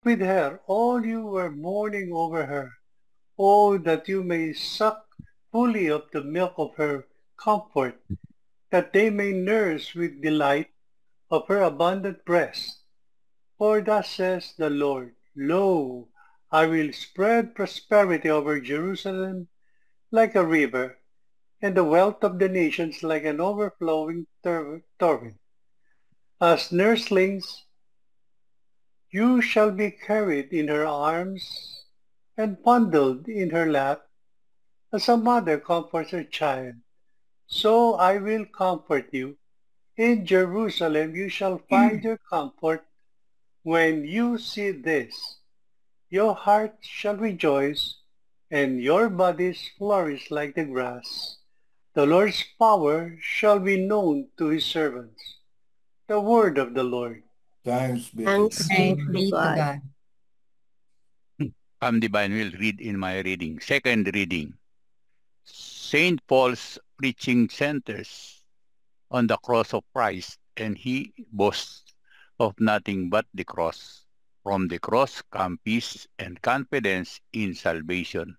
with her all you were mourning over her. Oh, that you may suck fully of the milk of her comfort, that they may nurse with delight of her abundant breast. For thus says the Lord, Lo, I will spread prosperity over Jerusalem like a river, and the wealth of the nations like an overflowing torrent. As nurslings, you shall be carried in her arms and bundled in her lap, as a mother comforts her child. So I will comfort you. In Jerusalem you shall find your comfort when you see this. Your heart shall rejoice, and your bodies flourish like the grass. The Lord's power shall be known to his servants. The word of the Lord. Thanks be to Thanks God. be Thanks to be to God. God. Divine will read in my reading. Second reading. Saint Paul's preaching centers on the cross of Christ, and he boasts of nothing but the cross. From the cross come peace and confidence in salvation.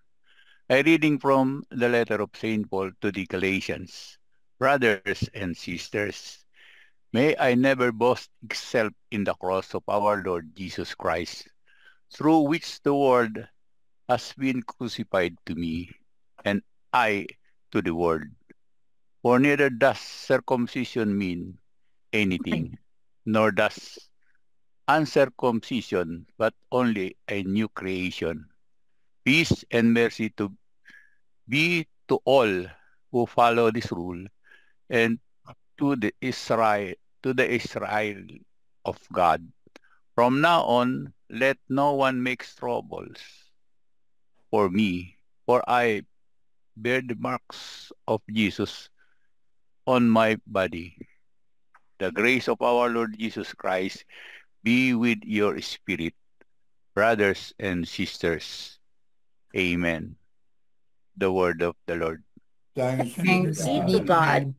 A reading from the letter of Saint Paul to the Galatians. Brothers and sisters, may I never boast except in the cross of our Lord Jesus Christ, through which the world has been crucified to me, and I to the world. For neither does circumcision mean anything, nor does uncircumcision, but only a new creation. Peace and mercy to be to all who follow this rule, and to the Israel of God. From now on, let no one make troubles for me, for I bear the marks of Jesus on my body. The grace of our Lord Jesus Christ be with your spirit, brothers and sisters. Amen. The word of the Lord. Thanks be to Thanks Be God. to be to God. God.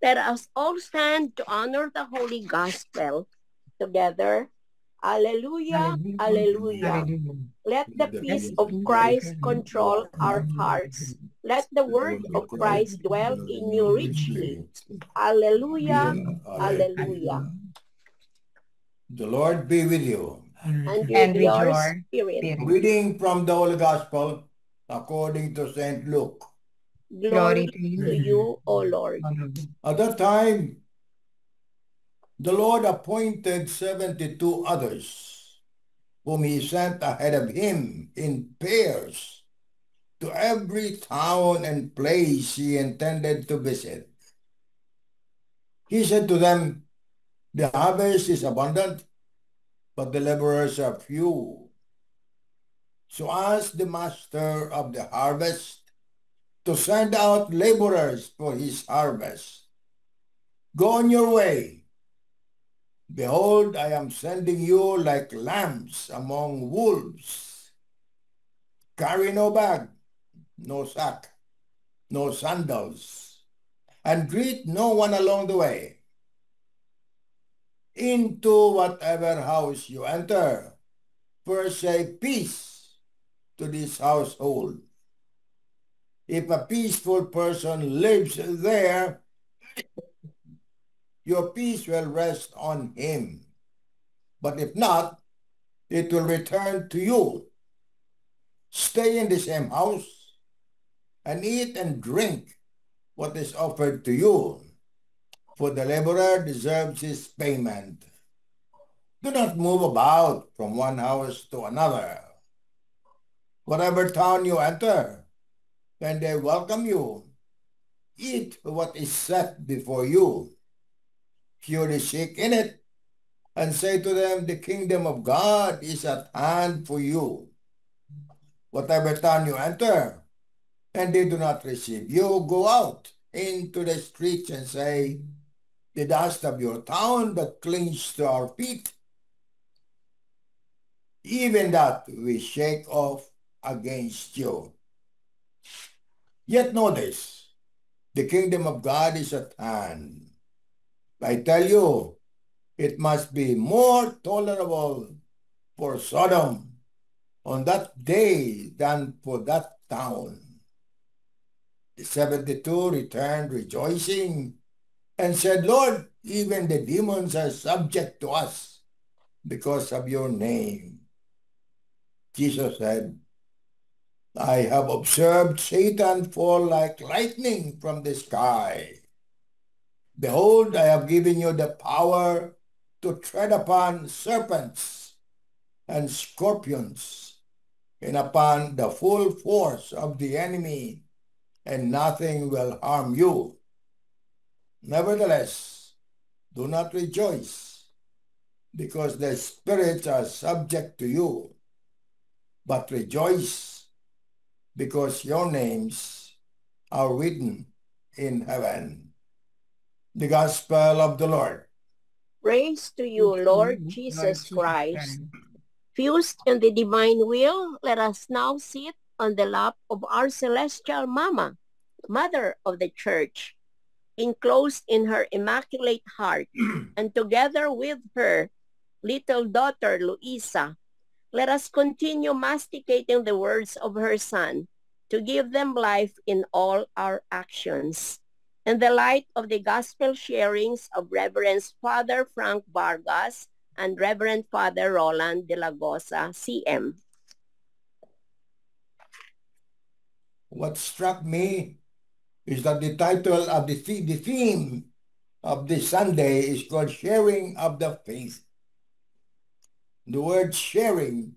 Let us all stand to honor the Holy Gospel together. Alleluia, Hallelujah. alleluia. Hallelujah. Let the The peace peace of of Christ Christ control our hearts. Let the word of Christ dwell in you richly. Alleluia, alleluia. The Lord be with you. And And with with your your spirit. spirit. Reading from the Holy Gospel according to St. Luke. Glory Glory to to you, you, O Lord. O Lord. At that time, the Lord appointed 72 others, whom he sent ahead of him in pairs to every town and place he intended to visit. He said to them, the harvest is abundant, but the laborers are few. So ask the master of the harvest to send out laborers for his harvest. Go on your way. Behold, I am sending you like lambs among wolves. Carry no bag, no sack, no sandals, and greet no one along the way. Into whatever house you enter, first say peace to this household. If a peaceful person lives there, your peace will rest on him. But if not, it will return to you. Stay in the same house and eat and drink what is offered to you, for the laborer deserves his payment. Do not move about from one house to another. Whatever town you enter, when they welcome you, eat what is set before you. Cure the sick in it, and say to them, the kingdom of God is at hand for you. Whatever town you enter, and they do not receive you, go out into the streets and say, the dust of your town that clings to our feet, even that we shake off against you. Yet know this, the kingdom of God is at hand. I tell you, it must be more tolerable for Sodom on that day than for that town. The 72 returned rejoicing and said, Lord, even the demons are subject to us because of your name. Jesus said, I have observed Satan fall like lightning from the sky. Behold, I have given you the power to tread upon serpents and scorpions and upon the full force of the enemy, and nothing will harm you. Nevertheless, do not rejoice, because the spirits are subject to you, but rejoice, because your names are written in heaven. The Gospel of the Lord. Praise to you, Lord Jesus Christ. Fused in the divine will, let us now sit on the lap of our celestial Mama, Mother of the Church, enclosed in her immaculate heart, and together with her little daughter, Luisa, let us continue masticating the words of her Son to give them life in all our actions. In the light of the gospel sharings of Reverend Father Frank Vargas and Reverend Father Roland de la Gosa, CM. What struck me is that the title of the theme of this Sunday is called Sharing of the Faith. The word sharing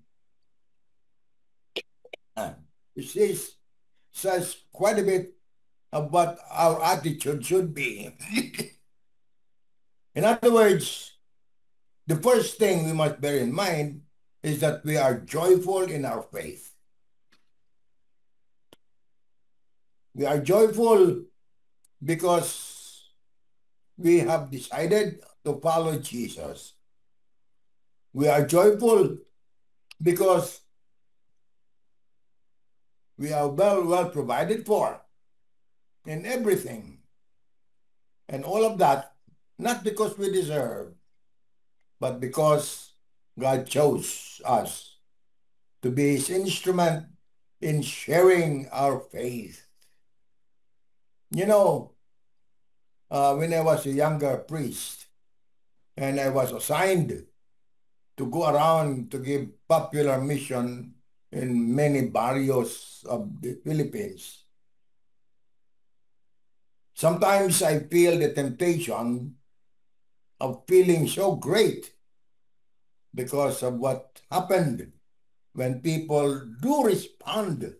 says quite a bit of what our attitude should be. In other words, the first thing we must bear in mind is that we are joyful in our faith. We are joyful because we have decided to follow Jesus. We are joyful because we are well provided for in everything. And all of that, not because we deserve, but because God chose us to be His instrument in sharing our faith. You know, when I was a younger priest and I was assigned to go around to give popular mission in many barrios of the Philippines, sometimes I feel the temptation of feeling so great because of what happened when people do respond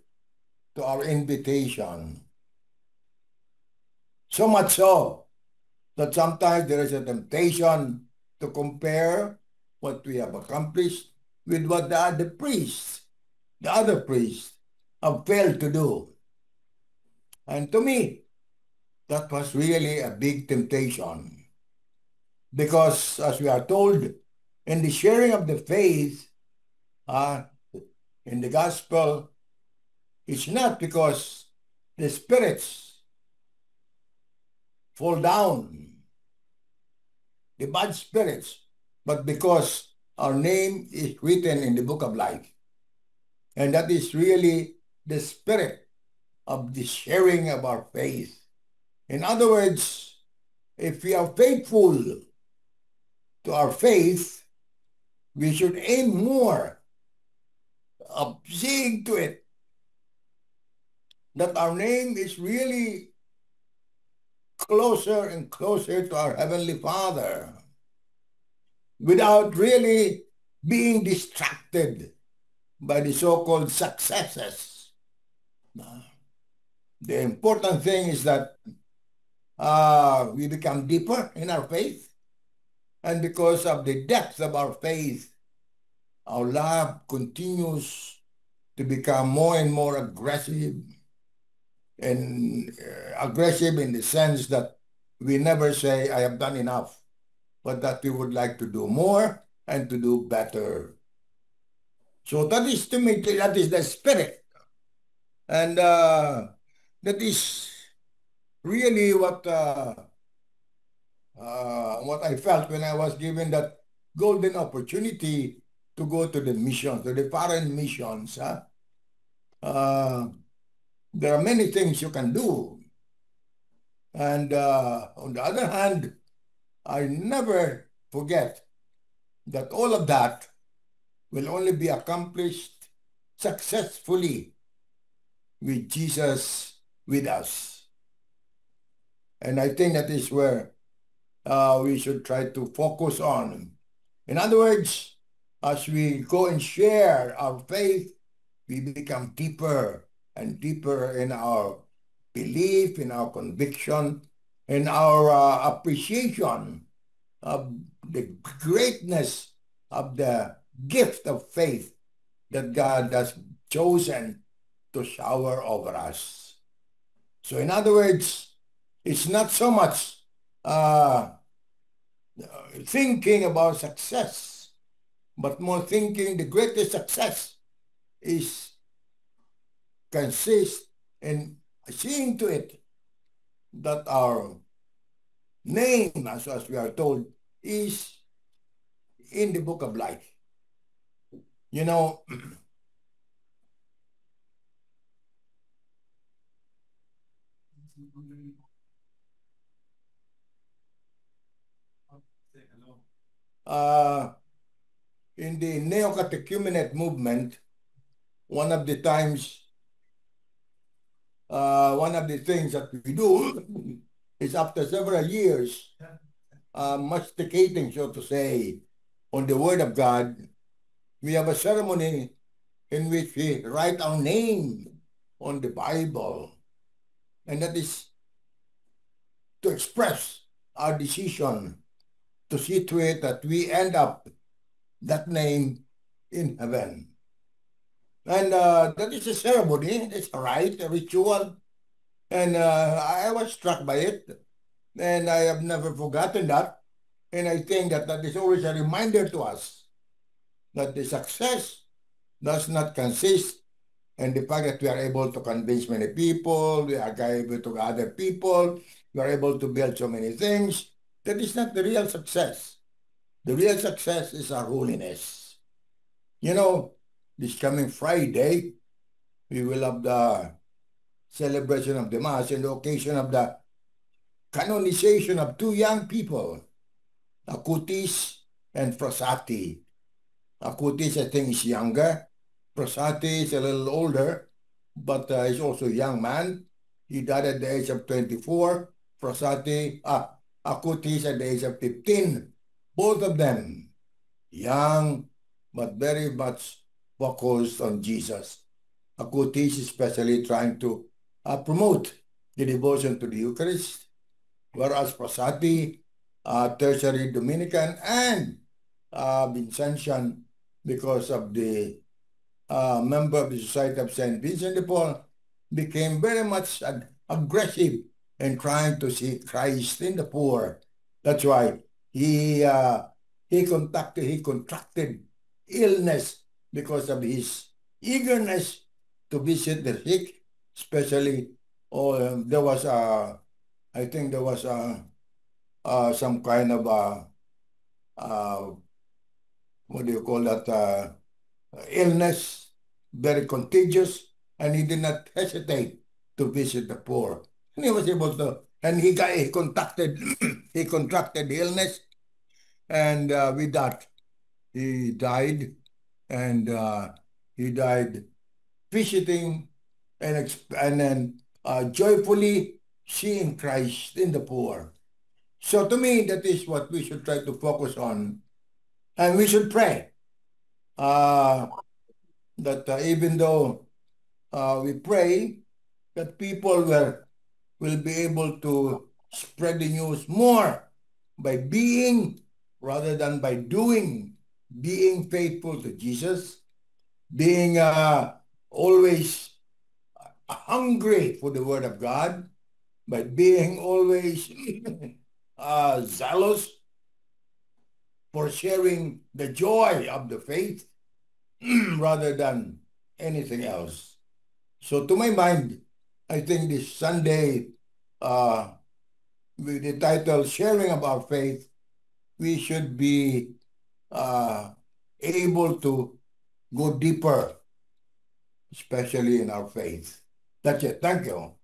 to our invitation. So much so that sometimes there is a temptation to compare what we have accomplished with what the other priests have failed to do. And to me, that was really a big temptation. Because as we are told in the sharing of the faith in the gospel, it's not because the spirits fall down, the bad spirits, but because our name is written in the book of life. And that is really the spirit of the sharing of our faith. In other words, if we are faithful to our faith, we should aim more of seeing to it that our name is really closer and closer to our Heavenly Father without really being distracted by the so-called successes. The important thing is that we become deeper in our faith, and because of the depth of our faith, our love continues to become more and more aggressive, and aggressive in the sense that we never say, I have done enough, but that we would like to do more and to do better. So that is, to me, that is the spirit. And that is really what I felt when I was given that golden opportunity to go to the missions, to the foreign missions. There are many things you can do. And on the other hand, I never forget that all of that will only be accomplished successfully with Jesus with us. And I think that is where we should try to focus on. In other words, as we go and share our faith, we become deeper and deeper in our belief, in our conviction, in our appreciation of the greatness of the gift of faith that God has chosen to shower over us. So in other words, it's not so much thinking about success, but more thinking the greatest success consists in seeing to it that our name, as we are told, is in the book of life. You know, in the Neo-Catechumenate movement, one of the things that we do is after several years masticating, so to say, on the Word of God, we have a ceremony in which we write our name on the Bible. And that is to express our decision to see to it that we end up that name in heaven. And that is a ceremony, it's a rite, a ritual. And I was struck by it. And I have never forgotten that. And I think that that is always a reminder to us that the success does not consist in the fact that we are able to convince many people, we are able to gather people, we are able to build so many things. That is not the real success. The real success is our holiness. You know, this coming Friday, we will have the celebration of the Mass and the occasion of the canonization of two young people, Acutis and Frassati. Acutis, I think, is younger. Frassati is a little older, but he's also a young man. He died at the age of 24. Acutis at the age of 15. Both of them young, but very much focused on Jesus. Acutis especially trying to promote the devotion to the Eucharist, whereas Frassati, tertiary Dominican and Vincentian, because of the member of the Society of St. Vincent de Paul, became very much aggressive in trying to see Christ in the poor. That's why he contracted illness because of his eagerness to visit the sick, especially. There was I think there was some kind of what do you call that, illness, very contagious, and he did not hesitate to visit the poor. And he was able to, and he contracted the illness, and with that, he died, and he died visiting and then joyfully seeing Christ in the poor. So to me, that is what we should try to focus on. And we should pray that even though we pray that people will be able to spread the news more by being rather than by doing, being faithful to Jesus, being always hungry for the Word of God, by being always zealous for sharing the joy of the faith rather than anything else. So to my mind, I think this Sunday, with the title Sharing of Our Faith, we should be able to go deeper, especially in our faith. That's it. Thank you.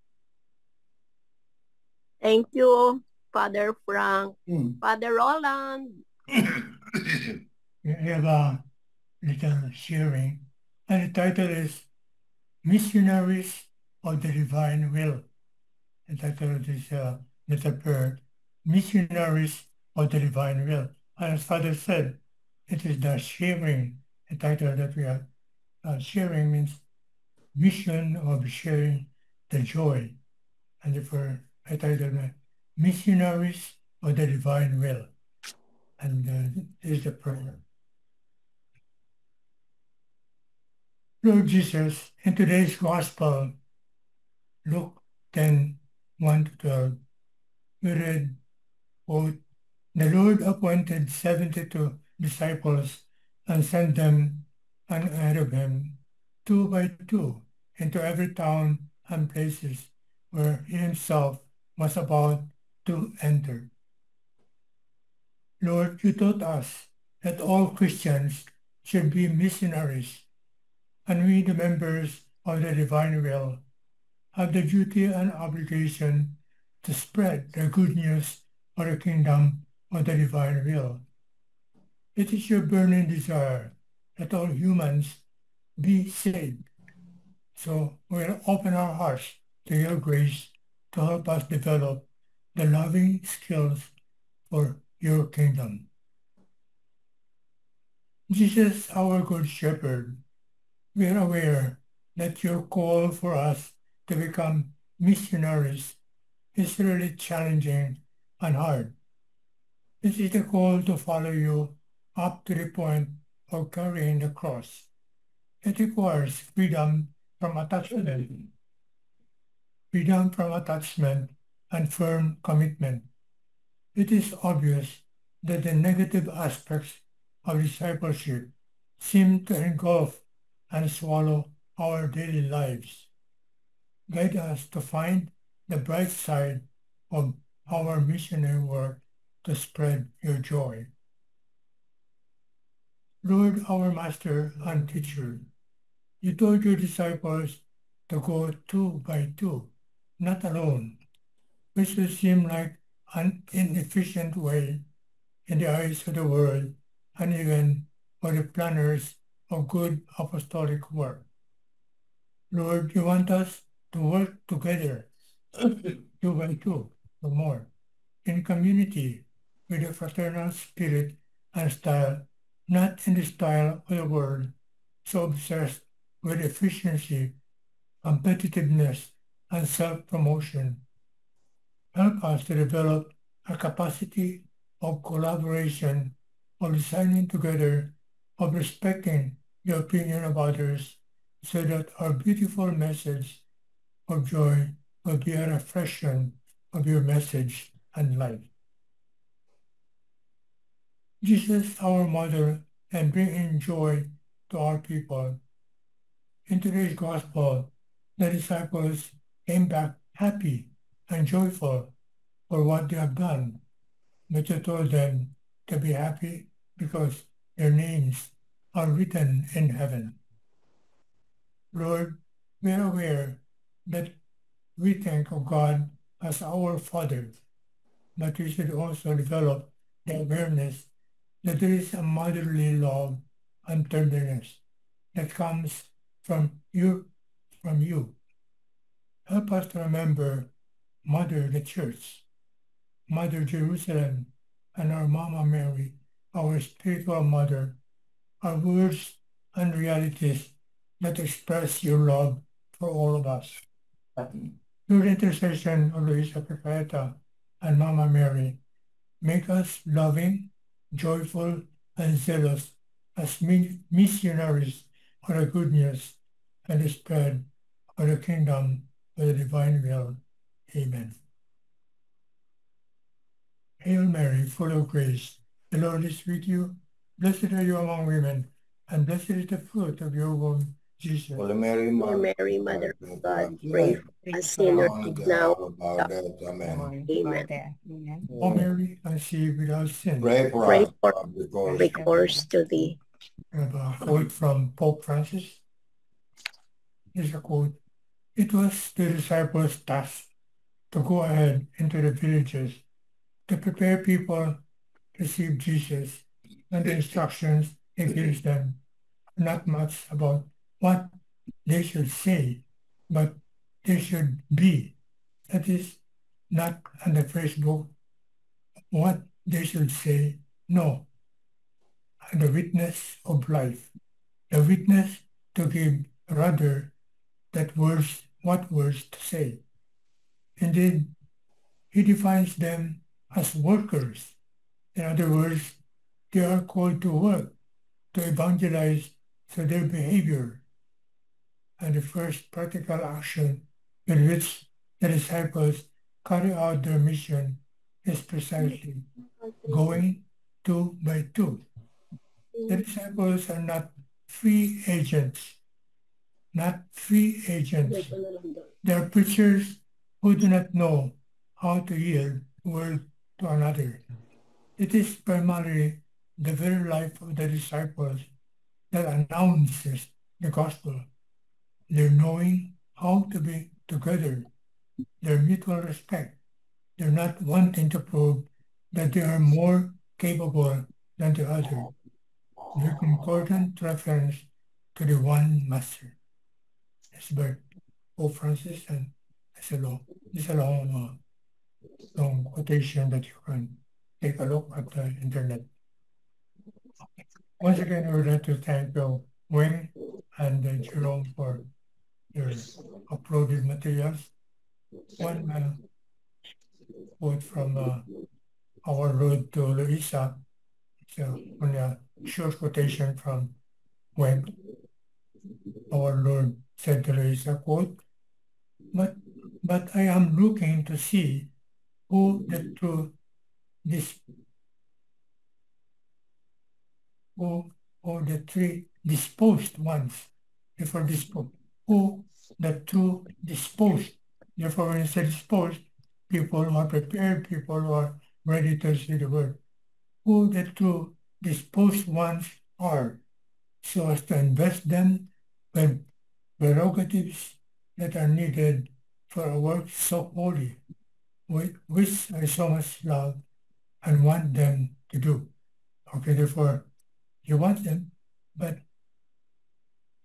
Thank you, Father Frank. Father Roland. We have a little sharing, and the title is Missionaries of the Divine Will. The title of this little prayer, Missionaries of the Divine Will. And as Father said, it is the sharing, the title that we are sharing means mission of sharing the joy. And therefore, I titled Missionaries of the Divine Will. And this is the prayer. Lord Jesus, in today's Gospel, Luke 10, 1 to 12, we read, quote, "The Lord appointed 72 disciples and sent them ahead of him, 2 by 2, into every town and places where he himself was about to enter." Lord, you taught us that all Christians should be missionaries, and we, the members of the divine will, have the duty and obligation to spread the good news of the kingdom of the divine will. It is your burning desire that all humans be saved. So we'll open our hearts to your grace to help us develop the loving skills for your kingdom. Jesus, our good shepherd, we are aware that your call for us to become missionaries is really challenging and hard. This is the call to follow you up to the point of carrying the cross. It requires freedom from attachment and firm commitment. It is obvious that the negative aspects of discipleship seem to engulf and swallow our daily lives. Guide us to find the bright side of our missionary work to spread your joy. Lord, our Master and Teacher, you told your disciples to go 2 by 2, not alone, which would seem like an inefficient way in the eyes of the world and even for the planners of good apostolic work. Lord, you want us to work together 2 by 2 or more in community with a fraternal spirit and style, not in the style of the world, so obsessed with efficiency, competitiveness, and self-promotion. Help us to develop a capacity of collaboration, of designing together, of respecting the opinion of others, so that our beautiful message of joy will be a reflection of your message and life. Jesus, our model, and bringing joy to our people. In today's gospel, the disciples came back happy and joyful for what they have done, but you told them to be happy because their names are written in heaven. Lord, we are aware that we think of God as our Father, but we should also develop the awareness that there is a motherly love and tenderness that comes from you. Help us to remember Mother the Church, Mother Jerusalem, and our Mama Mary, our spiritual mother, are words and realities that express your love for all of us. Through the intercession of Luisa Perpetua and Mama Mary, make us loving, joyful, and zealous as missionaries for the good news and the spread of the kingdom of the divine will. Amen. Hail Mary, full of grace, the Lord is with you. Blessed are you among women, and blessed is the fruit of your womb, Jesus. Holy Mary, Mother of God, pray for us sinners now. Amen. Amen. O Mary, conceived without sin, Pray for Pray us, for recourse to thee. I have a quote from Pope Francis. Here's a quote. It was the disciples' task to go ahead into the villages to prepare people to receive Jesus, and the instructions he gives them are not much about what they should say, but they should be. That is not on the first book what they should say, no. And the witness of life, the witness to give rather that words, what words to say. Indeed, he defines them as workers. In other words, they are called to work, to evangelize through their behavior. And the first practical action in which the disciples carry out their mission is precisely going 2 by 2. The disciples are not free agents, They are preachers who do not know how to yield word to another. It is primarily the very life of the disciples that announces the gospel. Their knowing how to be together, their mutual respect, they're not wanting to prove that they are more capable than the other. Their concordant reference to the one master. It's by Pope Francis, and it's a long quotation that you can take a look at the internet. Once again, I would like to thank Wing and Jerome for your uploaded materials. One quote from Our Road to Luisa. It's only a short quotation from when our Lord said to Luisa, quote, but I am looking to see who the true or the three disposed ones, therefore disposed, who the two disposed, therefore when you say disposed, people who are prepared, people who are ready to receive the word, who the two disposed ones are, so as to invest them with prerogatives that are needed for a work so holy, which I so much love and want them to do. Okay, therefore, you want them, but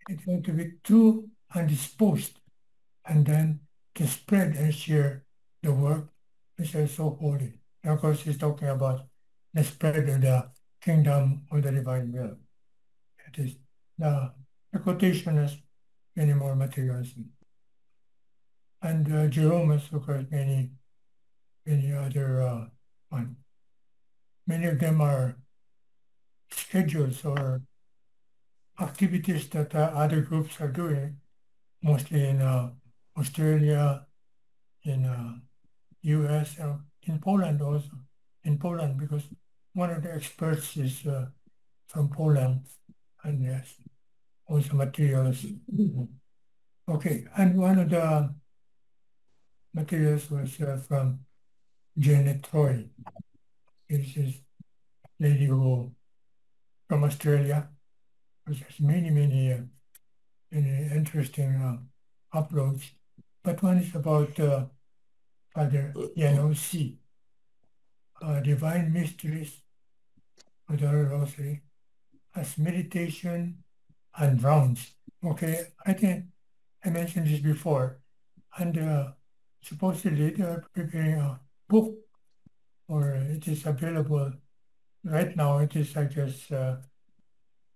it's going to be too undisposed, and then to spread and share the work which is so holy. And of course, he's talking about the spread of the kingdom of the divine will. It is the quotation has many more materials. And Jerome has, of course, many other ones. Many of them are schedules or activities that other groups are doing, mostly in Australia, in US, in Poland also. In Poland, because one of the experts is from Poland, and yes, also materials. Okay, and one of the materials was from Janet Troy. This is a lady who from Australia, which has many interesting uploads. But one is about Father Yano C. Divine Mysteries of the Rosary as meditation and rounds. Okay, I think I mentioned this before, and supposedly they are preparing a book, or it is available right now. It is, I guess,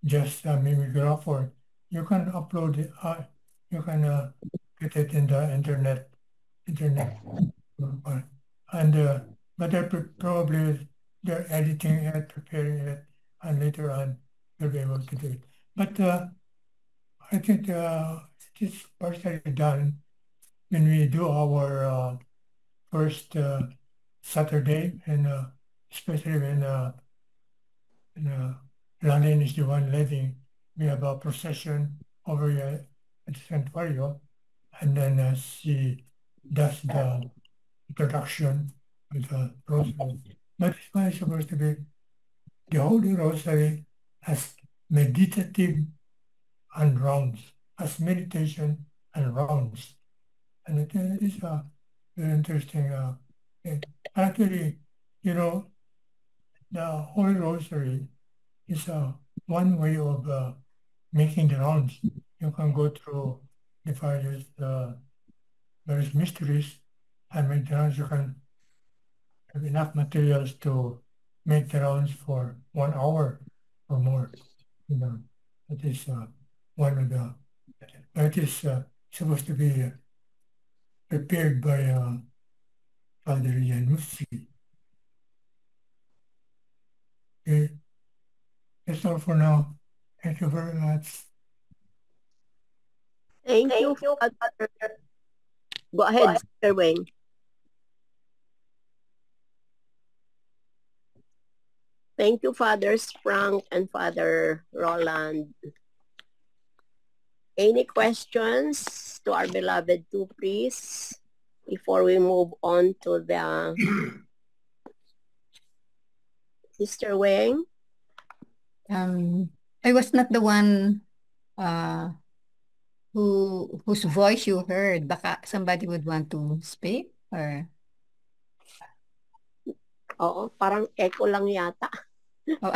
just a mimeograph, or you can upload it. You can get it in the internet, and but probably they're editing it, preparing it, and later on they'll be able to do it. But I think it is partially done when we do our first Saturday, and especially when London is the one leading. We have a procession over here at Santuario, and then she does the introduction with the rosary. But it's not supposed to be the Holy Rosary as meditative and rounds, as meditation and rounds. And it is a very interesting. Actually, you know, the Holy Rosary is one way of making the rounds. You can go through the various mysteries and make the rounds. You can have enough materials to make the rounds for 1 hour or more. You know, that is one of the. That is supposed to be prepared by Father Janussi. Okay, that's all for now. Thank you very much. Thank you, Father. Go ahead, Sister Weng. Thank you, Fathers Frank and Father Roland. Any questions to our beloved two priests before we move on to the Sister Weng? I was not the one whose voice you heard. Baka somebody would want to speak or Oo, parang echo lang yata. oh.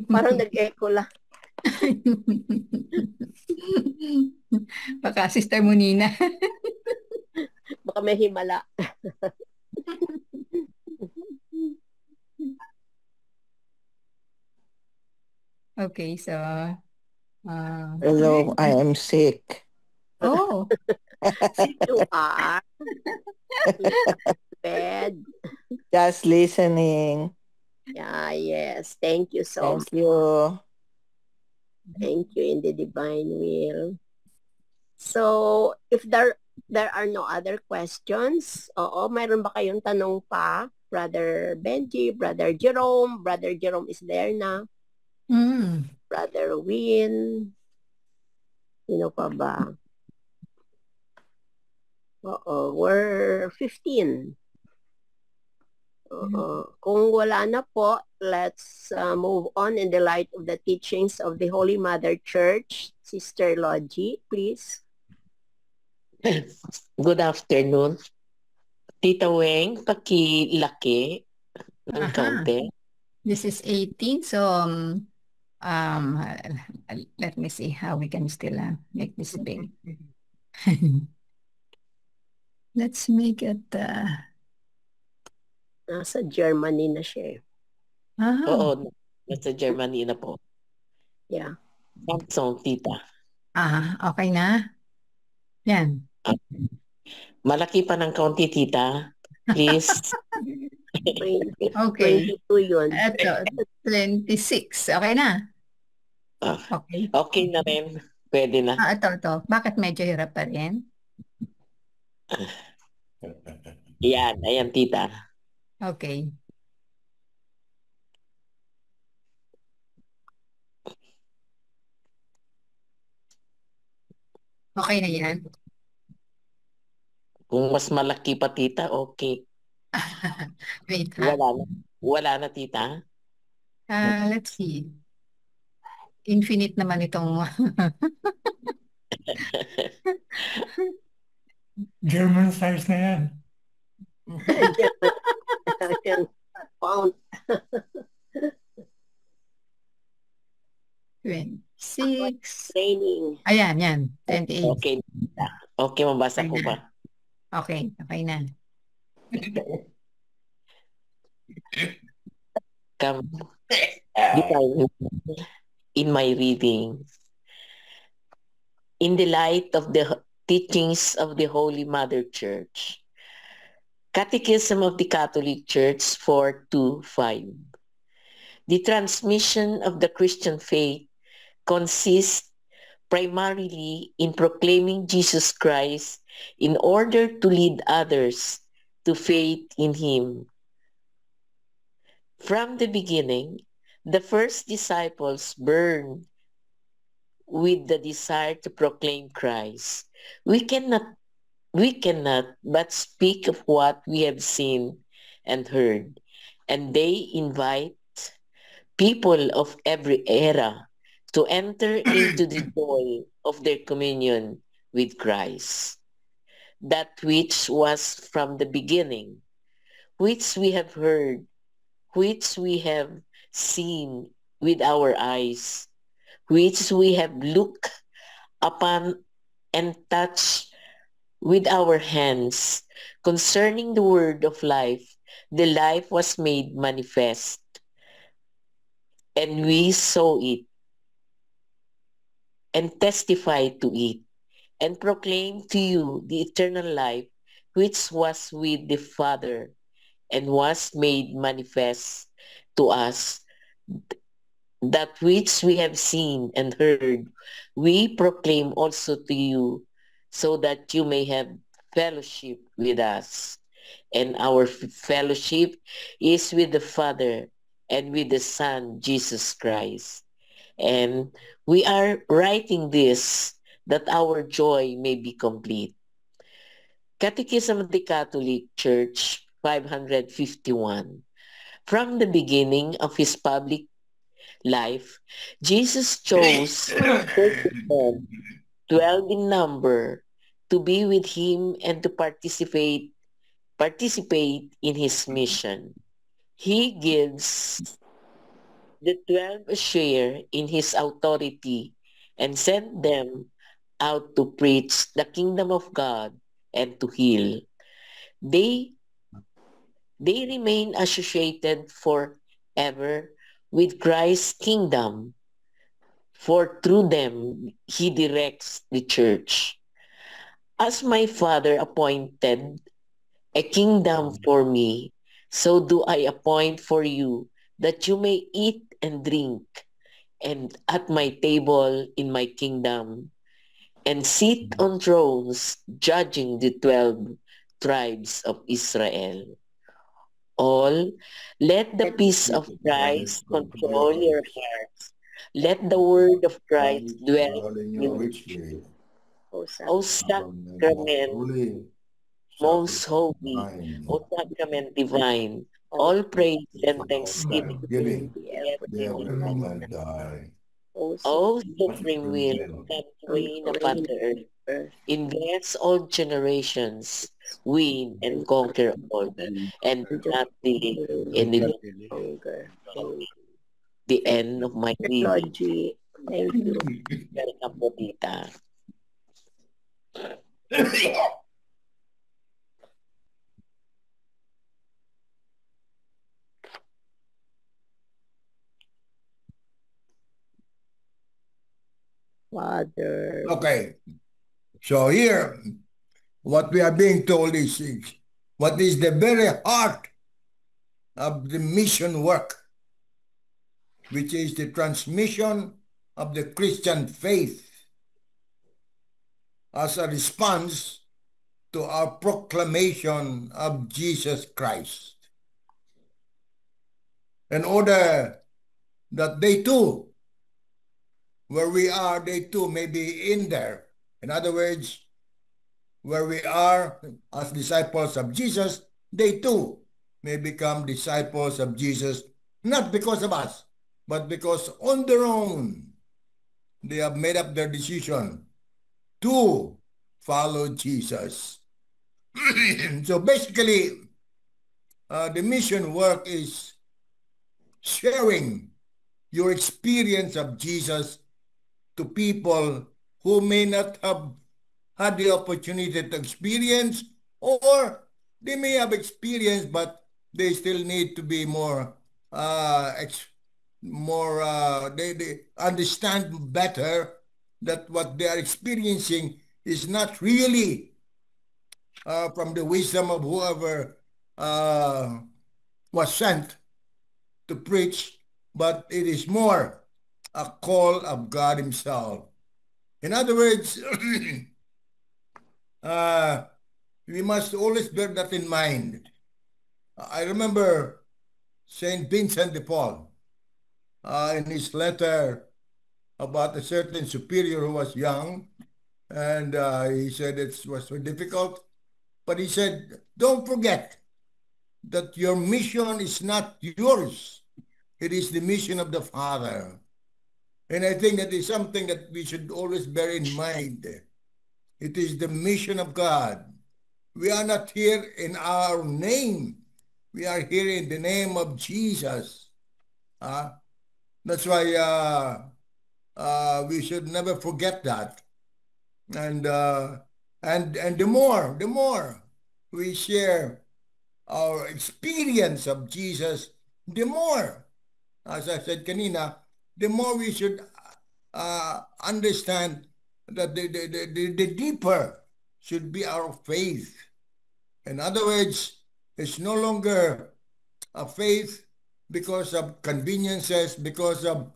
Parang nag-echo lang. Baka Sister Munina. Baka may himala. Okay, so Hello, I am sick. oh, Sick you are. Bed. Just listening. Yeah, yes. Thank you so much. Thank you. Thank you in the divine will. So, if there are no other questions, mayroon ba kayong tanong pa? Brother Benji, Brother Jerome is there na. Brother Win. Sino pa ba? We're 15. Kung wala na po, let's move on in the light of the teachings of the Holy Mother Church. Sister Logie, please. Good afternoon. Tita Weng, pakilaki ng kaunti. This is 18, so let me see how we can still make this big. Let's make it Nasa Germany na siya. Oo, nasa Germany na po. Yeah. Samsung, tita. Okay na. Yan. Malaki pa ng kaunti, tita. Please. Okay. 22 yun. Ito, 26. Okay na? Okay. Okay na rin. Pwede na. Ito. Bakit medyo hirap pa rin? Yan. Ayan, tita. Okay. Okay na yan? Kung mas malaki pa, tita, okay. Wait, ha? Wala na, tita. Let's see. Infinite naman itong... German size na yan. Pound. 26. Training. Ayan, yan. 28. Okay, tita. Okay, mabasa ko pa. Okay na. Come. In my reading, in the light of the teachings of the Holy Mother Church, Catechism of the Catholic Church 4.2.5. The transmission of the Christian faith consists primarily in proclaiming Jesus Christ in order to lead others to faith in Him. From the beginning, the first disciples burned with the desire to proclaim Christ. We cannot but speak of what we have seen and heard, and they invite people of every era to enter into the joy of their communion with Christ, that which was from the beginning, which we have heard, which we have seen with our eyes, which we have looked upon and touched with our hands, concerning the word of life. The life was made manifest, and we saw it, and testified to it, and proclaimed to you the eternal life which was with the Father, and was made manifest to us. That which we have seen and heard, we proclaim also to you, so that you may have fellowship with us. And our fellowship is with the Father and with the Son, Jesus Christ. And we are writing this that our joy may be complete. Catechism of the Catholic Church, 551. From the beginning of his public life, Jesus chose 12 in number to be with him and to participate in his mission. He gives the 12 a share in his authority and sent them out to preach the kingdom of God and to heal. They remain associated forever with Christ's kingdom, for through them he directs the church. As my Father appointed a kingdom for me, so do I appoint for you, that you may eat and drink, and at my table in my kingdom, and sit on thrones, judging the 12 tribes of Israel. All, let the peace of Christ control your hearts. Let the word of Christ dwell in you. O sacrament, most holy, O sacrament divine, all praise and thanksgiving be ever die. O supreme will, that reign upon the earth, invest all generations, win and conquer all, and not delay any longer. The end of my reading. Thank you. Welcome po, Tita. Father. Okay. So here, what we are being told is what is the very heart of the mission work, which is the transmission of the Christian faith as a response to our proclamation of Jesus Christ. In order that they too, where we are, they too may be in there. In other words, where we are as disciples of Jesus, they too may become disciples of Jesus, not because of us, but because on their own, they have made up their decision to follow Jesus. So basically, the mission work is sharing your experience of Jesus to people who may not have had the opportunity to experience, or they may have experienced, but they still need to be more, they understand better that what they are experiencing is not really from the wisdom of whoever was sent to preach, but it is more a call of God himself. In other words, we must always bear that in mind. I remember St. Vincent de Paul in his letter about a certain superior who was young, and he said it was so difficult, but he said, don't forget that your mission is not yours. It is the mission of the Father. And I think that is something that we should always bear in mind. It is the mission of God. We are not here in our name. We are here in the name of Jesus. That's why we should never forget that. And the more we share our experience of Jesus, the more, as I said kanina, the more we should understand that the deeper should be our faith. In other words, it's no longer a faith because of conveniences, because of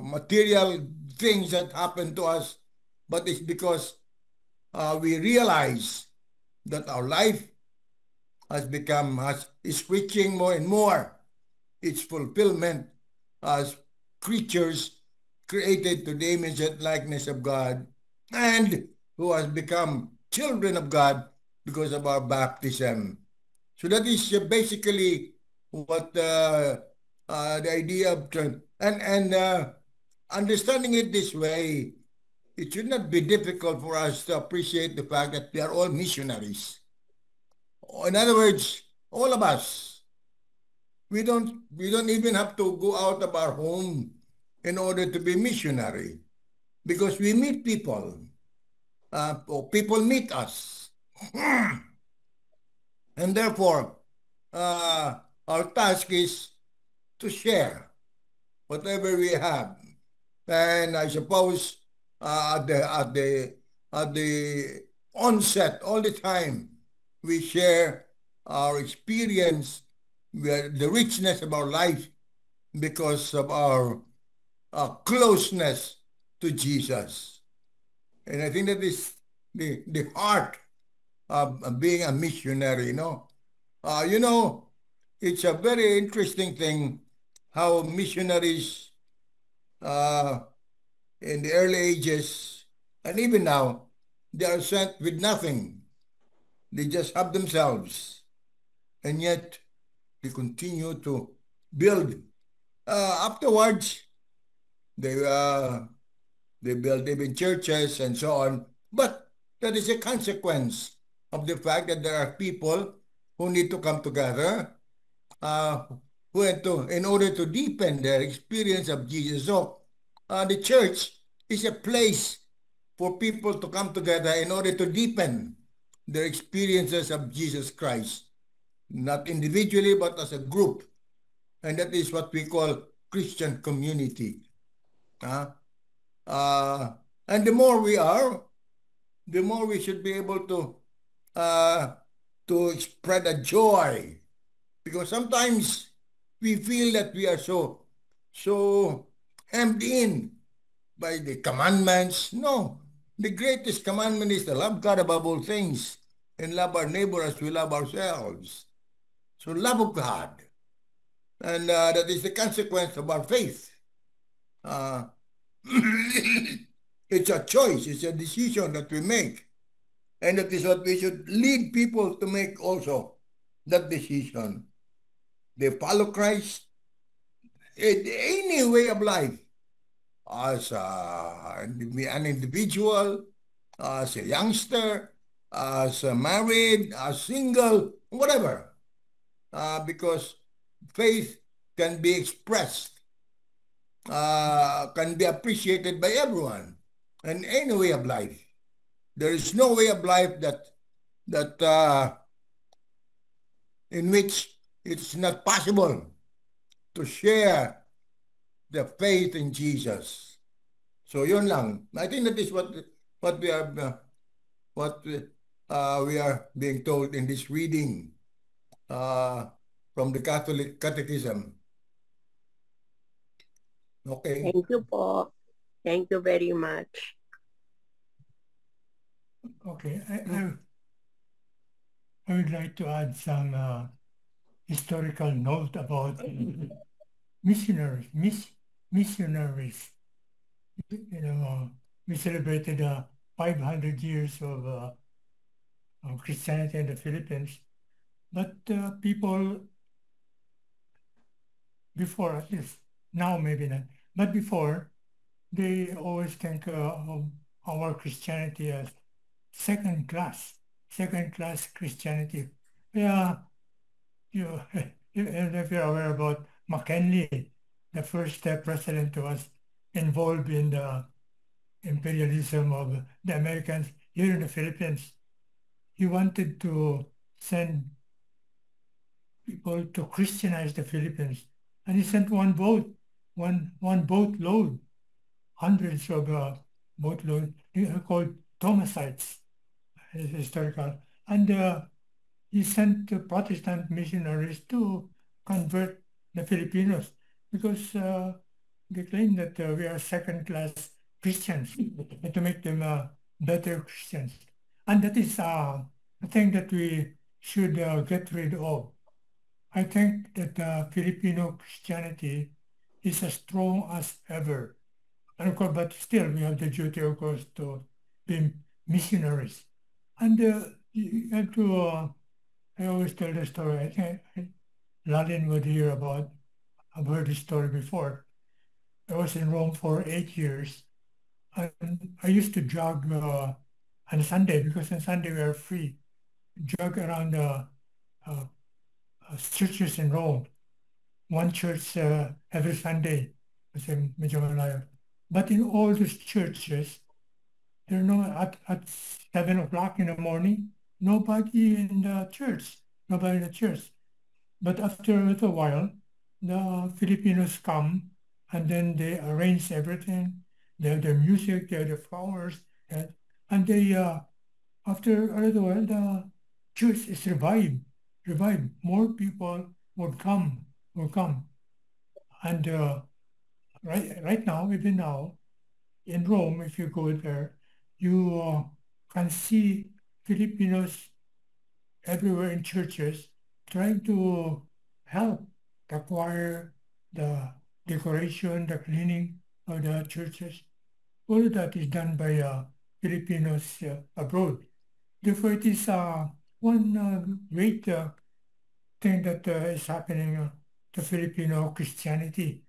material things that happen to us, but it's because we realize that our life is reaching more and more its fulfillment as creatures created to the image and likeness of God, and who has become children of God because of our baptism. So that is basically what the idea of understanding it this way. It should not be difficult for us to appreciate the fact that we are all missionaries. In other words, all of us. We don't even have to go out of our home in order to be missionary, because we meet people, or people meet us. And therefore, our task is to share whatever we have. And I suppose at the onset, all the time, we share our experience, the richness of our life, because of our closeness to Jesus. And I think that is the heart of being a missionary, you know. It's a very interesting thing how missionaries in the early ages, and even now, they are sent with nothing. They just have themselves, and yet they continue to build. Afterwards, they build even churches and so on. But that is a consequence of the fact that there are people who need to come together, in order to deepen their experience of Jesus. So the church is a place for people to come together in order to deepen their experiences of Jesus Christ, not individually, but as a group. And that is what we call Christian community. And the more we are, the more we should be able to spread a joy. Because sometimes we feel that we are so hemmed in by the commandments. No, the greatest commandment is to love God above all things and love our neighbor as we love ourselves. So love of God. And that is the consequence of our faith. It's a choice, it's a decision that we make. And that is what we should lead people to make also, that decision. They follow Christ in any way of life, as an individual, as a youngster, as married, as single, whatever. Because faith can be expressed, can be appreciated by everyone in any way of life. There is no way of life that in which it's not possible to share the faith in Jesus. So yun lang. I think that is what we are being told in this reading from the Catholic Catechism. Okay. Thank you po. Thank you very much. Okay, I would like to add some historical note about missionaries. You know, we celebrated 500 years of Christianity in the Philippines, but people before, at least Now maybe not. But before, they always think of our Christianity as second class Christianity. Yeah, you, if you're aware about McKinley, the first president who was involved in the imperialism of the Americans here in the Philippines, he wanted to send people to Christianize the Philippines. And he sent one boatload, hundreds of boatloads, called Thomasites, historical. And he sent Protestant missionaries to convert the Filipinos because they claim that we are second-class Christians and to make them better Christians. And that is a thing that we should get rid of. I think that Filipino Christianity is as strong as ever. And of course, but still we have the duty, of course, to be missionaries. And you have to, I always tell the story, I think Lalin would hear about, I've heard this story before. I was in Rome for 8 years, and I used to jog on Sunday, because on Sunday we are free, jog around the churches in Rome. One church every Sunday, kasi medyo malayo. But in all those churches, there are no, at 7 o'clock in the morning, nobody in the church. But after a little while, the Filipinos come, and then they arrange everything. They have their music, they have their flowers, and they, after a little while, the church is revived. More people would come. And right now, even now, in Rome, if you go there, you can see Filipinos everywhere in churches trying to help the choir, the decoration, the cleaning of the churches. All of that is done by Filipinos abroad. Therefore, it is one great thing that is happening to Filipino Christianity.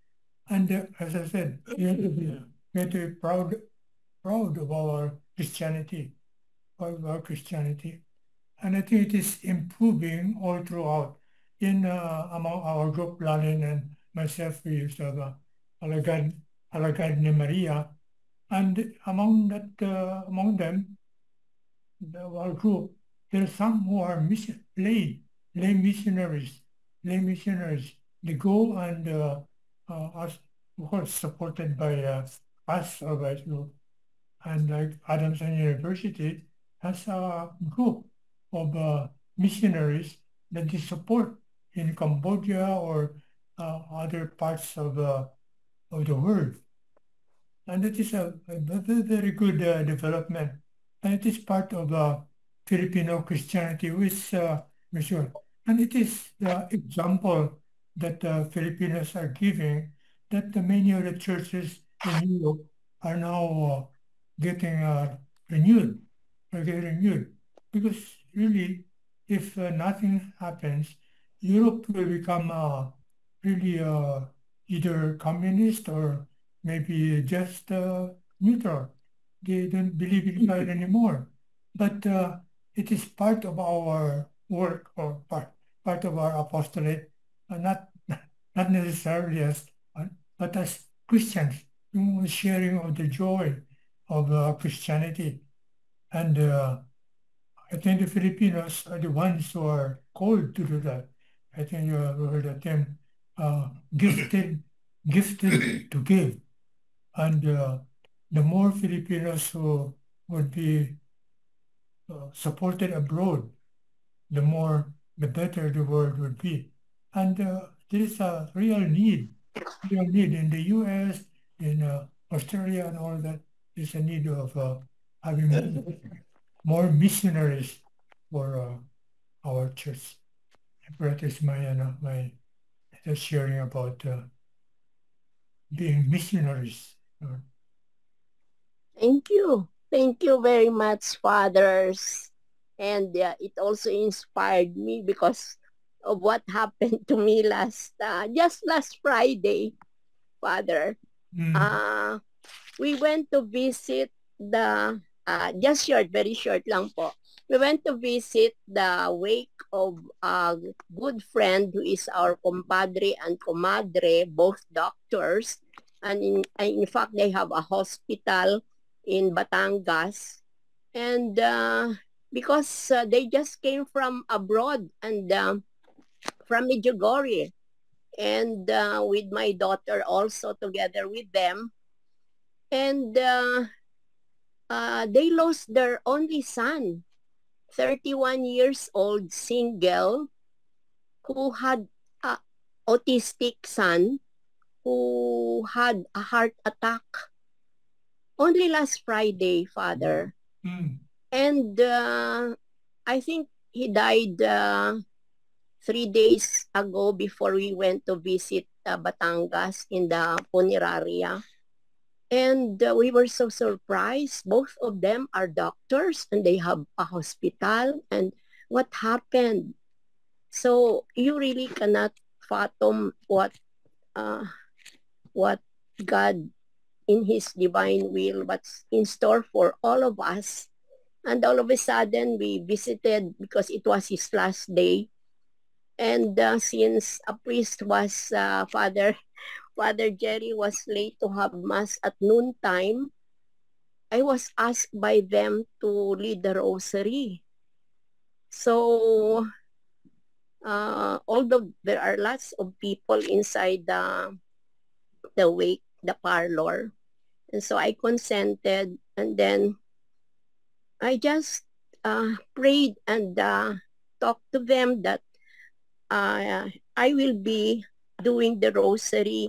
And as I said, we have to be proud of our Christianity, And I think it is improving all throughout. Among our group, Lalin and myself, we used to have Alagad ni Maria. And among them, our group, there are some who are lay missionaries. They go and of course, supported by us or by you. And like Adamson University has a group of missionaries that they support in Cambodia or other parts of the world. And it is a very good development. And it is part of Filipino Christianity, which and it is the example that Filipinos are giving, that many of the churches in Europe are now getting renewed. Because really, if nothing happens, Europe will become really either communist or maybe just neutral. They don't believe in God anymore. But it is part of our work, or part of our apostolate, not necessarily as, but as Christians, sharing of the joy of Christianity. And I think the Filipinos are the ones who are called to do that. I think you have heard the term gifted to give. And the more Filipinos who would be supported abroad, the better the world would be. And there is a real need in the US, in Australia and all that. There's a need of having more missionaries for our church. That is my sharing about being missionaries. Thank you. Thank you very much, fathers. And it also inspired me because of what happened to me just last Friday. Father. Mm. We went to visit the, just short, very short lang po. We went to visit the wake of a good friend who is our compadre and comadre, both doctors. And in fact, they have a hospital in Batangas. And because they just came from abroad and from Medjugorje. And with my daughter also together with them. And they lost their only son, 31 years old, single, who had an autistic son who had a heart attack only last Friday, Father. Mm. And I think he died 3 days ago before we went to visit Batangas in the funeraria. And we were so surprised. Both of them are doctors and they have a hospital. And what happened? So you really cannot fathom what God in His divine will, what's in store for all of us. And all of a sudden, we visited because it was his last day. And since a priest was Father Jerry was late to have mass at noontime, I was asked by them to lead the rosary. So, although there are lots of people inside the wake, the parlor, and so I consented, and then I just prayed and talked to them that I will be doing the rosary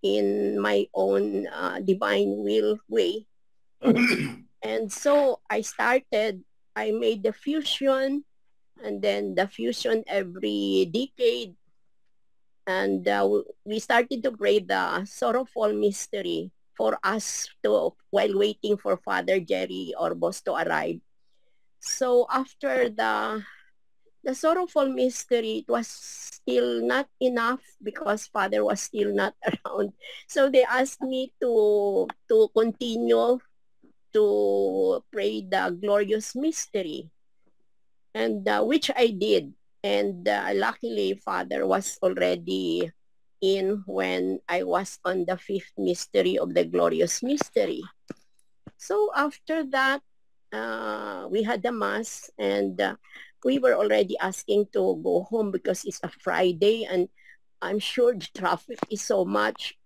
in my own divine will way. And so I made the fusion, and then the fusion every decade. And we started to pray the sorrowful mystery for us to, while waiting for Father Jerry Orbos to arrive. So after the sorrowful mystery, it was still not enough because Father was still not around. So they asked me to continue to pray the glorious mystery, and which I did. And luckily, Father was already in when I was on the fifth mystery of the glorious mystery. So after that, we had the mass, and we were already asking to go home because it's a Friday, and I'm sure the traffic is so much.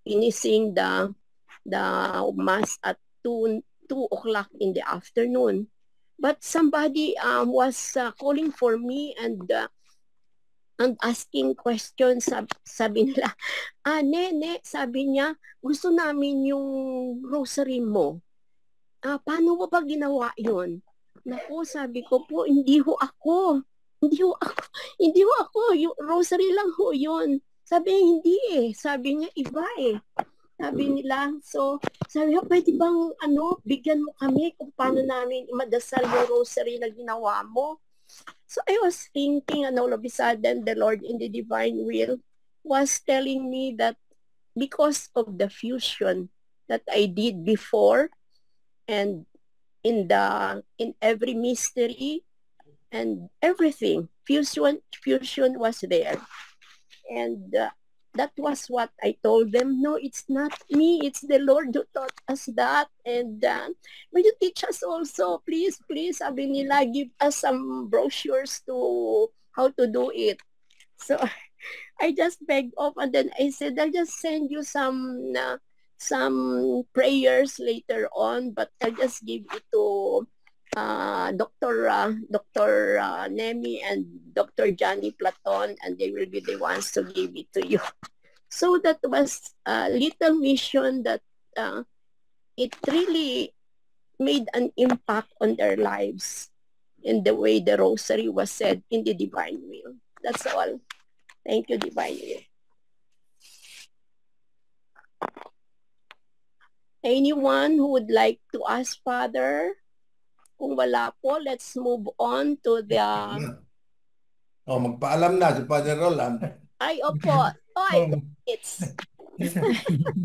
Finishing the mass at 2 o'clock in the afternoon. But somebody was calling for me and asking questions. Sabi nila, Nene, sabi niya, gusto namin yung rosary mo. Paano mo ba ginawa yun? Naku, sabi ko po, hindi ho ako. Yung rosary lang ho yun. Sabi niya, hindi eh. Sabi niya, iba eh. Sabi nila, so sabi niya, pwede bang bigyan mo kami kung paano namin imadasal yung rosary na ginawa mo? So I was thinking, and all of a sudden, the Lord in the divine will was telling me that because of the fusion that I did before, and in every mystery and everything, fusion was there. And that was what I told them. No, it's not me. It's the Lord who taught us that. And will you teach us also? Please, sabi nila, give us some brochures to how to do it. So I just begged off, and then I said, I'll just send you some prayers later on, but I'll just give it to Dr. Nemi and Dr. Johnny Platon, and they will be the ones to give it to you. So that was a little mission that it really made an impact on their lives in the way the rosary was said in the divine will. That's all. Thank you, divine will. Anyone who would like to ask Father? Kung wala po, let's move on to the... magpaalam na si Father Roland. Ay, opo. Ay, it's... It's a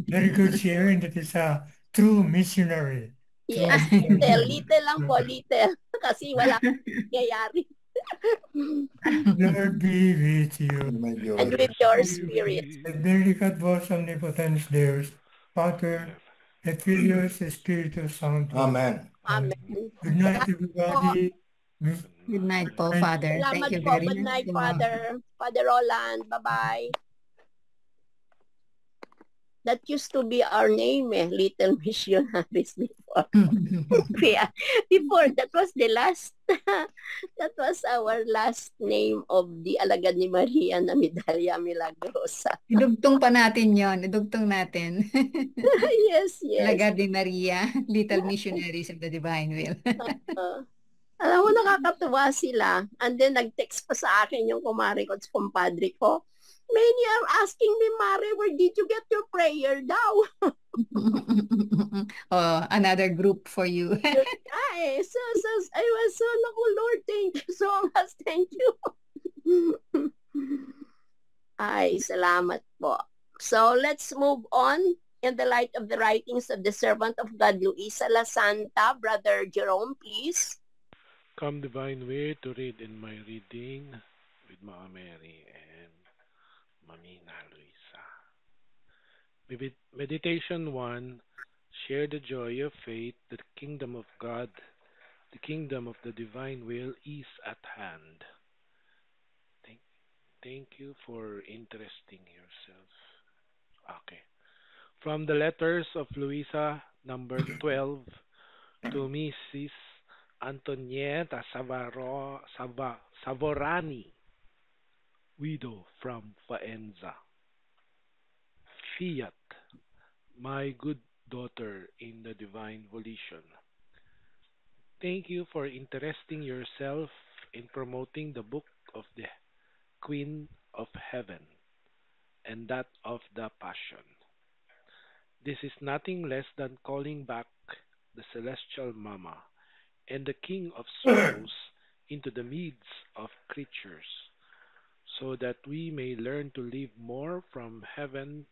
very good sharing. That is a true missionary. Yes, little lang po, little. Kasi wala nangyayari. Lord be with you. And with your spirit. Et benedicat vos omnipotens Deus, Pater, et Filius, et Spiritus Sanctus. Amen. Amen. Good night, everybody. Good night po, Father. Thank Salamat you po. very Good much. night, Father. Father Roland. Bye-bye. That used to be our name, Little Missionaries before. Yeah, before, that was the last, that was our last name of the Alagad ni Maria na Medalla Milagrosa. Idugtong pa natin yon. Idugtong natin. Yes, yes. Alagad ni Maria, Little Missionaries of the Divine Will. Alam mo, nakakatuwa sila. And then, nag-text pa sa akin yung kumare ko at kumpadre ko. Many are asking me, Mare, where did you get your prayer daw? Oh, another group for you. So, I was so, naku, Lord, thank you so much. Thank you. Ay, salamat po. So, let's move on. In the light of the writings of the servant of God, Luisa La Santa, Brother Jerome, please. Come divine way to read in my reading with Mama Mary and Mamina Luisa. Meditation 1. Share the joy of faith. The kingdom of God, the kingdom of the divine will is at hand. Thank you for interesting yourself. Okay. From the letters of Luisa, number 12, to Mrs. Antonietta Savorani, widow from Faenza. Fiat, my good daughter in the divine volition. Thank you for interesting yourself in promoting the book of the Queen of Heaven and that of the Passion. This is nothing less than calling back the celestial Mama and the King of Sorrows into the midst of creatures, so that we may learn to live more from heaven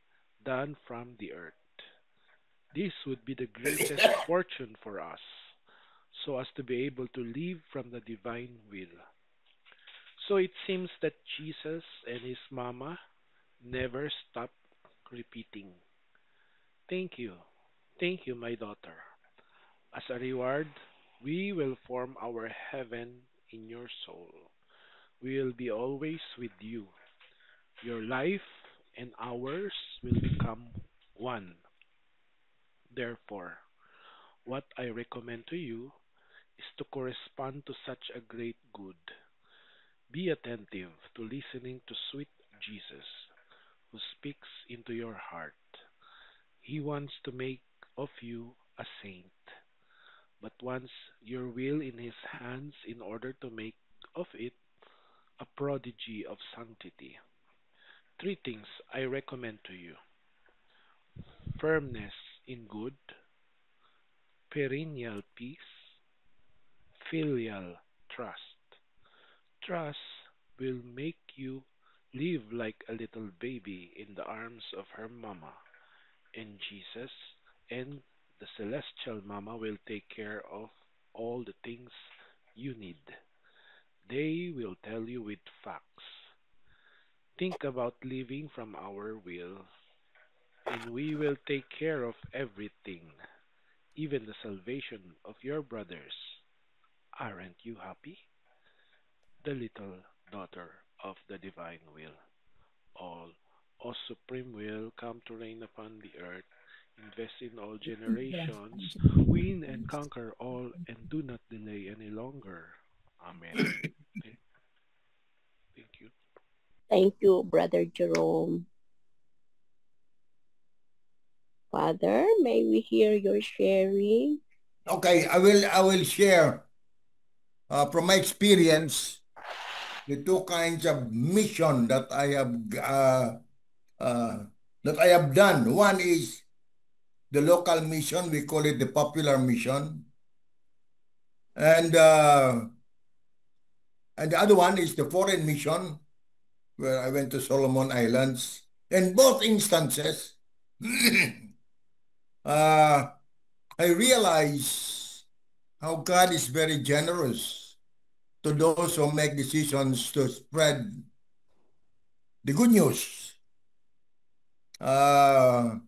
than from the earth. This would be the greatest fortune for us, so as to be able to live from the divine will. So it seems that Jesus and his Mama never stop repeating, thank you, my daughter. As a reward, we will form our heaven in your soul. We will be always with you. Your life and ours will become one. Therefore, what I recommend to you is to correspond to such a great good. Be attentive to listening to sweet Jesus, who speaks into your heart. He wants to make of you a saint, but wants your will in his hands in order to make of it a prodigy of sanctity. 3 things I recommend to you: firmness in good, perennial peace, filial trust. Trust will make you live like a little baby in the arms of her Mama, and Jesus and the celestial Mama will take care of all the things you need. They will tell you with facts. Think about living from our will, and we will take care of everything, even the salvation of your brothers. Aren't you happy? The little daughter of the divine will. All, O supreme will, come to reign upon the earth, invest in all generations, win and conquer all, and do not delay any longer. Amen. Okay. Thank you. Thank you, Brother Jerome. Father, may we hear your sharing? Okay, I will share from my experience the 2 kinds of mission that I have done. One is the local mission, we call it the popular mission, and the other one is the foreign mission, where I went to Solomon Islands. In both instances, I realize how God is very generous to those who make decisions to spread the good news. And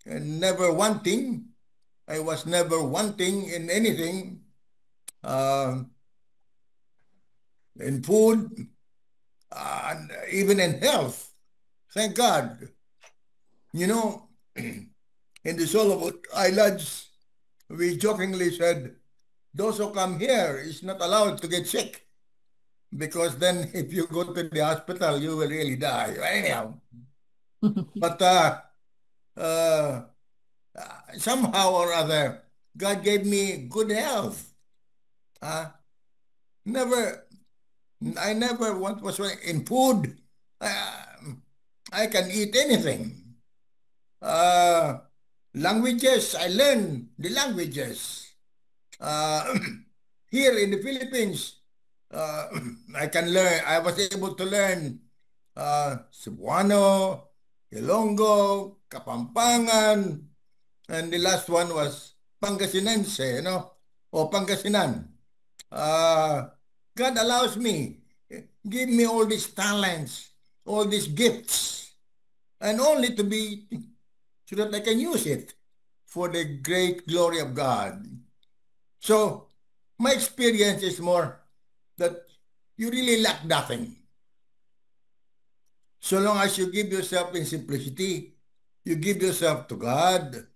never wanting, I was never wanting in anything, in food, and even in health. Thank God. You know, in the Solomon Islands, we jokingly said, those who come here is not allowed to get sick, because then if you go to the hospital, you will really die. Anyhow, but somehow or other, God gave me good health. I never was in food. I can eat anything. Languages, I learn the languages. Here in the Philippines, I was able to learn Cebuano, Ilonggo, Kapampangan, and the last one was Pangasinense, or Pangasinan. God allows me, give me all these talents, all these gifts, and only to be, so that I can use it for the great glory of God. So, my experience is more that you really lack nothing. So long as you give yourself in simplicity, you give yourself to God,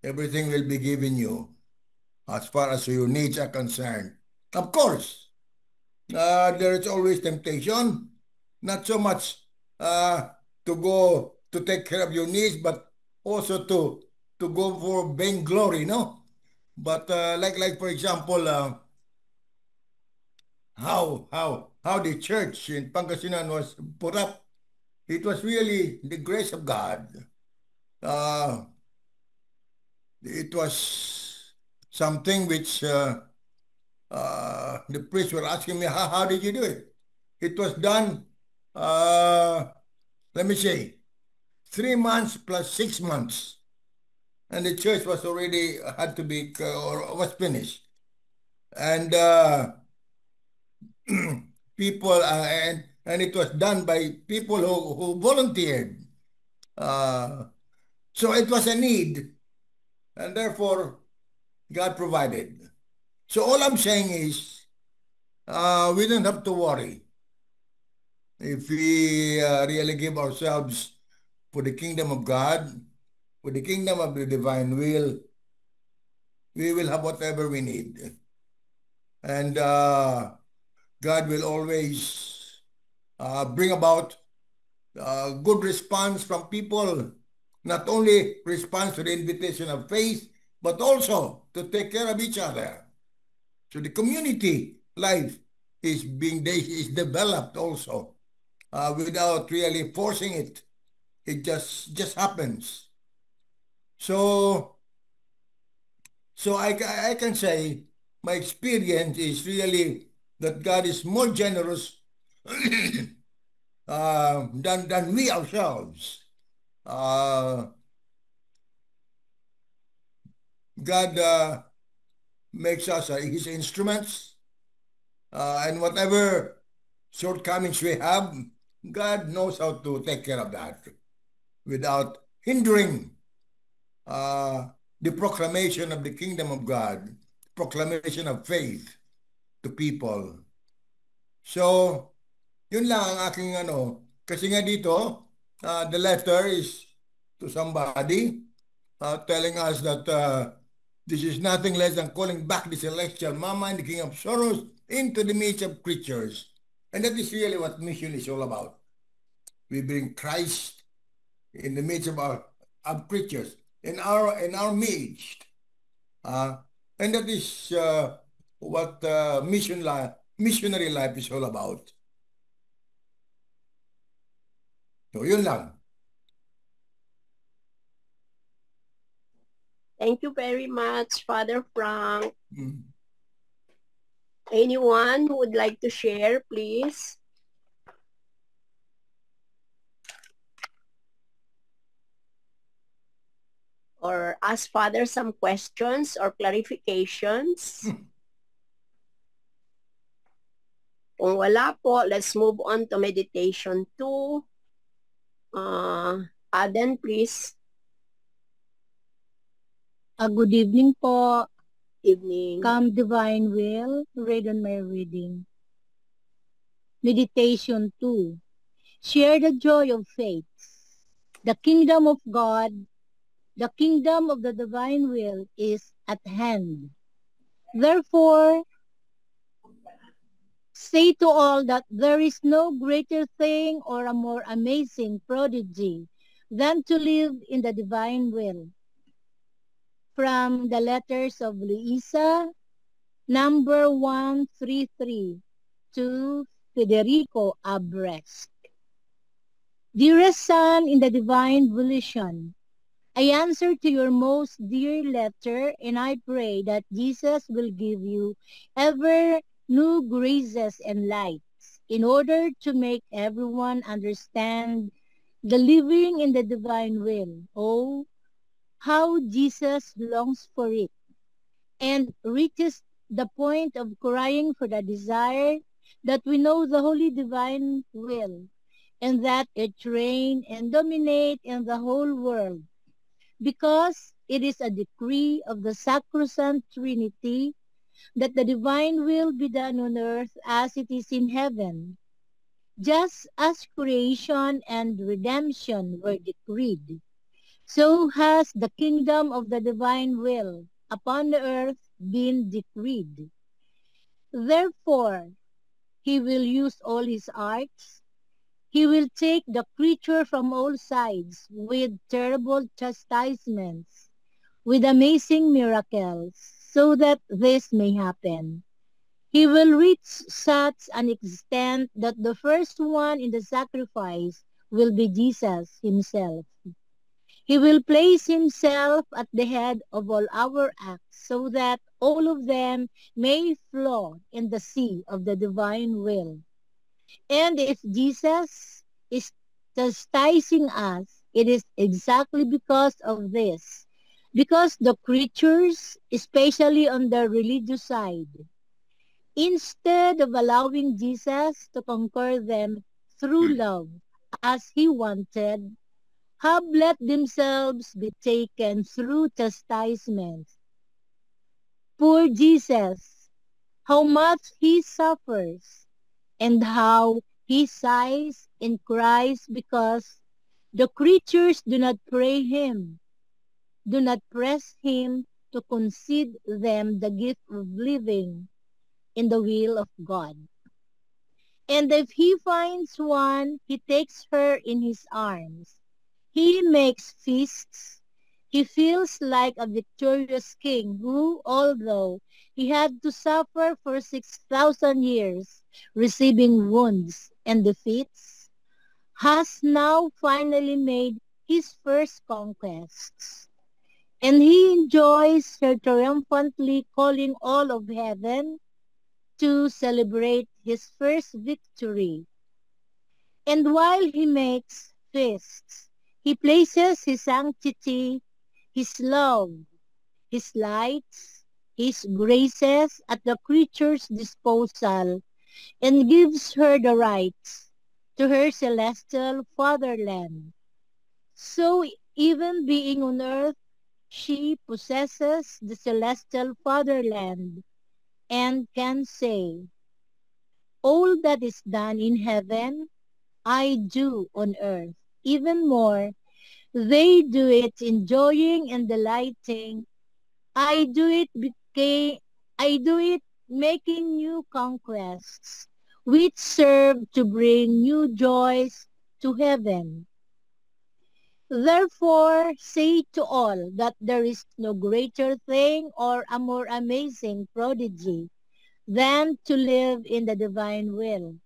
everything will be given you as far as your needs are concerned. Of course, there is always temptation, not so much to go to take care of your needs, but also to go for vainglory, no? But like for example, how the church in Pangasinan was put up, it was really the grace of God. It was something which the priests were asking me, how did you do it? It was done, let me say, 3 months plus 6 months. And the church was already, had to be, or was finished. And people, and it was done by people who volunteered. So it was a need. And therefore, God provided. So all I'm saying is, we don't have to worry. If we really give ourselves for the kingdom of God, for the kingdom of the divine will, we will have whatever we need. And God will always bring about good response from people, not only response to the invitation of faith, but also to take care of each other. So the community life is developed also without really forcing it. It just happens. So I can say my experience is really that God is more generous than we ourselves. God makes us his instruments, and whatever shortcomings we have, God knows how to take care of that without hindering the proclamation of the kingdom of God, proclamation of faith to people. So, yun lang ang aking kasi nga dito, the letter is to somebody telling us that this is nothing less than calling back the celestial mama and the king of sorrows into the midst of creatures. And that is really what mission is all about. We bring Christ in the midst of creatures, in our midst. And that is what missionary life is all about. So, yun lang. Thank you very much, Father Frank. Anyone who would like to share, please? or ask Father some questions or clarifications? Kung wala po, let's move on to meditation 2. Aden, please. Good evening po. Evening. Come Divine Will, read on my reading. Meditation 2. Share the joy of faith. The kingdom of God, the kingdom of the divine will is at hand. Therefore, say to all that there is no greater thing or a more amazing prodigy than to live in the divine will. From the letters of Luisa, number 133, to Federico Abrecht. Dearest son in the divine volition, I answer to your most dear letter, and I pray that Jesus will give you ever new graces and lights in order to make everyone understand the living in the divine will. Oh, how Jesus longs for it and reaches the point of crying for the desire that we know the holy divine will and that it reign and dominate in the whole world, because it is a decree of the Sacrosanct Trinity that the divine will be done on earth as it is in heaven. Just as creation and redemption were decreed, so has the kingdom of the divine will upon the earth been decreed. Therefore, he will use all his arts. He will take the creature from all sides with terrible chastisements, with amazing miracles, so that this may happen. He will reach such an extent that the first one in the sacrifice will be Jesus himself. He will place himself at the head of all our acts, so that all of them may flow in the sea of the divine will. And if Jesus is chastising us, it is exactly because of this. Because the creatures, especially on the religious side, instead of allowing Jesus to conquer them through love, as he wanted, have let themselves be taken through chastisement. Poor Jesus, how much he suffers, and how he sighs and cries because the creatures do not pray him, do not press him to concede them the gift of living in the will of God. And if he finds one, he takes her in his arms. He makes feasts. He feels like a victorious king who, although he had to suffer for 6,000 years, receiving wounds and defeats, has now finally made his first conquests. And he enjoys her triumphantly calling all of heaven to celebrate his first victory. And while he makes feasts, he places his sanctity, his love, his lights, his graces at the creature's disposal, and gives her the rights to her celestial fatherland. So even being on earth, she possesses the celestial fatherland and can say, all that is done in heaven, I do on earth. Even more, they do it enjoying and delighting. I do it making new conquests, which serve to bring new joys to heaven. Therefore, say to all that there is no greater thing or a more amazing prodigy than to live in the divine will.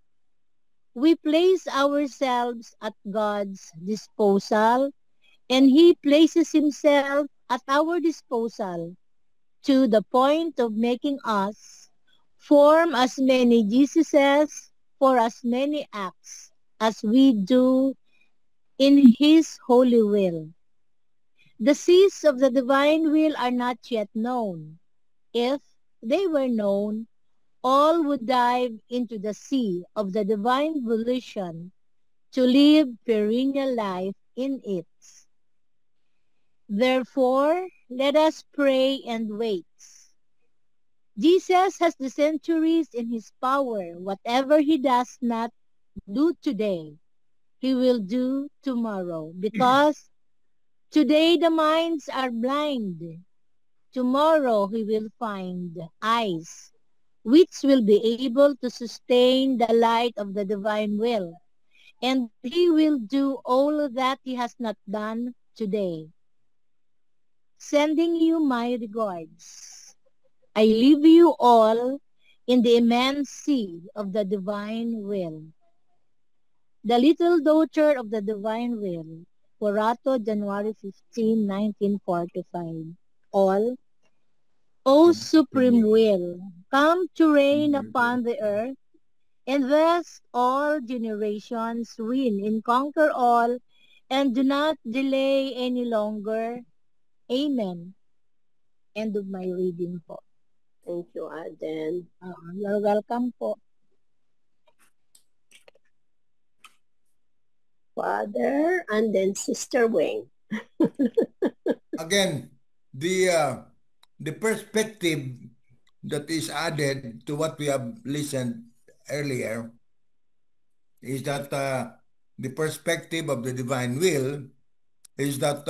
We place ourselves at God's disposal, and he places himself at our disposal to the point of making us form as many Jesuses for as many acts as we do in his holy will. The seas of the divine will are not yet known. If they were known, all would dive into the sea of the divine volition to live perennial life in it. Therefore, let us pray and wait. Jesus has the centuries in his power. Whatever he does not do today, he will do tomorrow. Because today the minds are blind. Tomorrow he will find eyes, which will be able to sustain the light of the divine will. And he will do all that he has not done today. Sending you my regards. I leave you all in the immense sea of the divine will. The little daughter of the divine will. Corato, January 15, 1945. All, O supreme will, come to reign upon the earth, and thus all generations win and conquer all, and do not delay any longer. Amen. End of my reading po. Thank you, Aden. You're welcome po. Father, and then Sister Wing. Again, the perspective that is added to what we have listened earlier is that the perspective of the divine will is that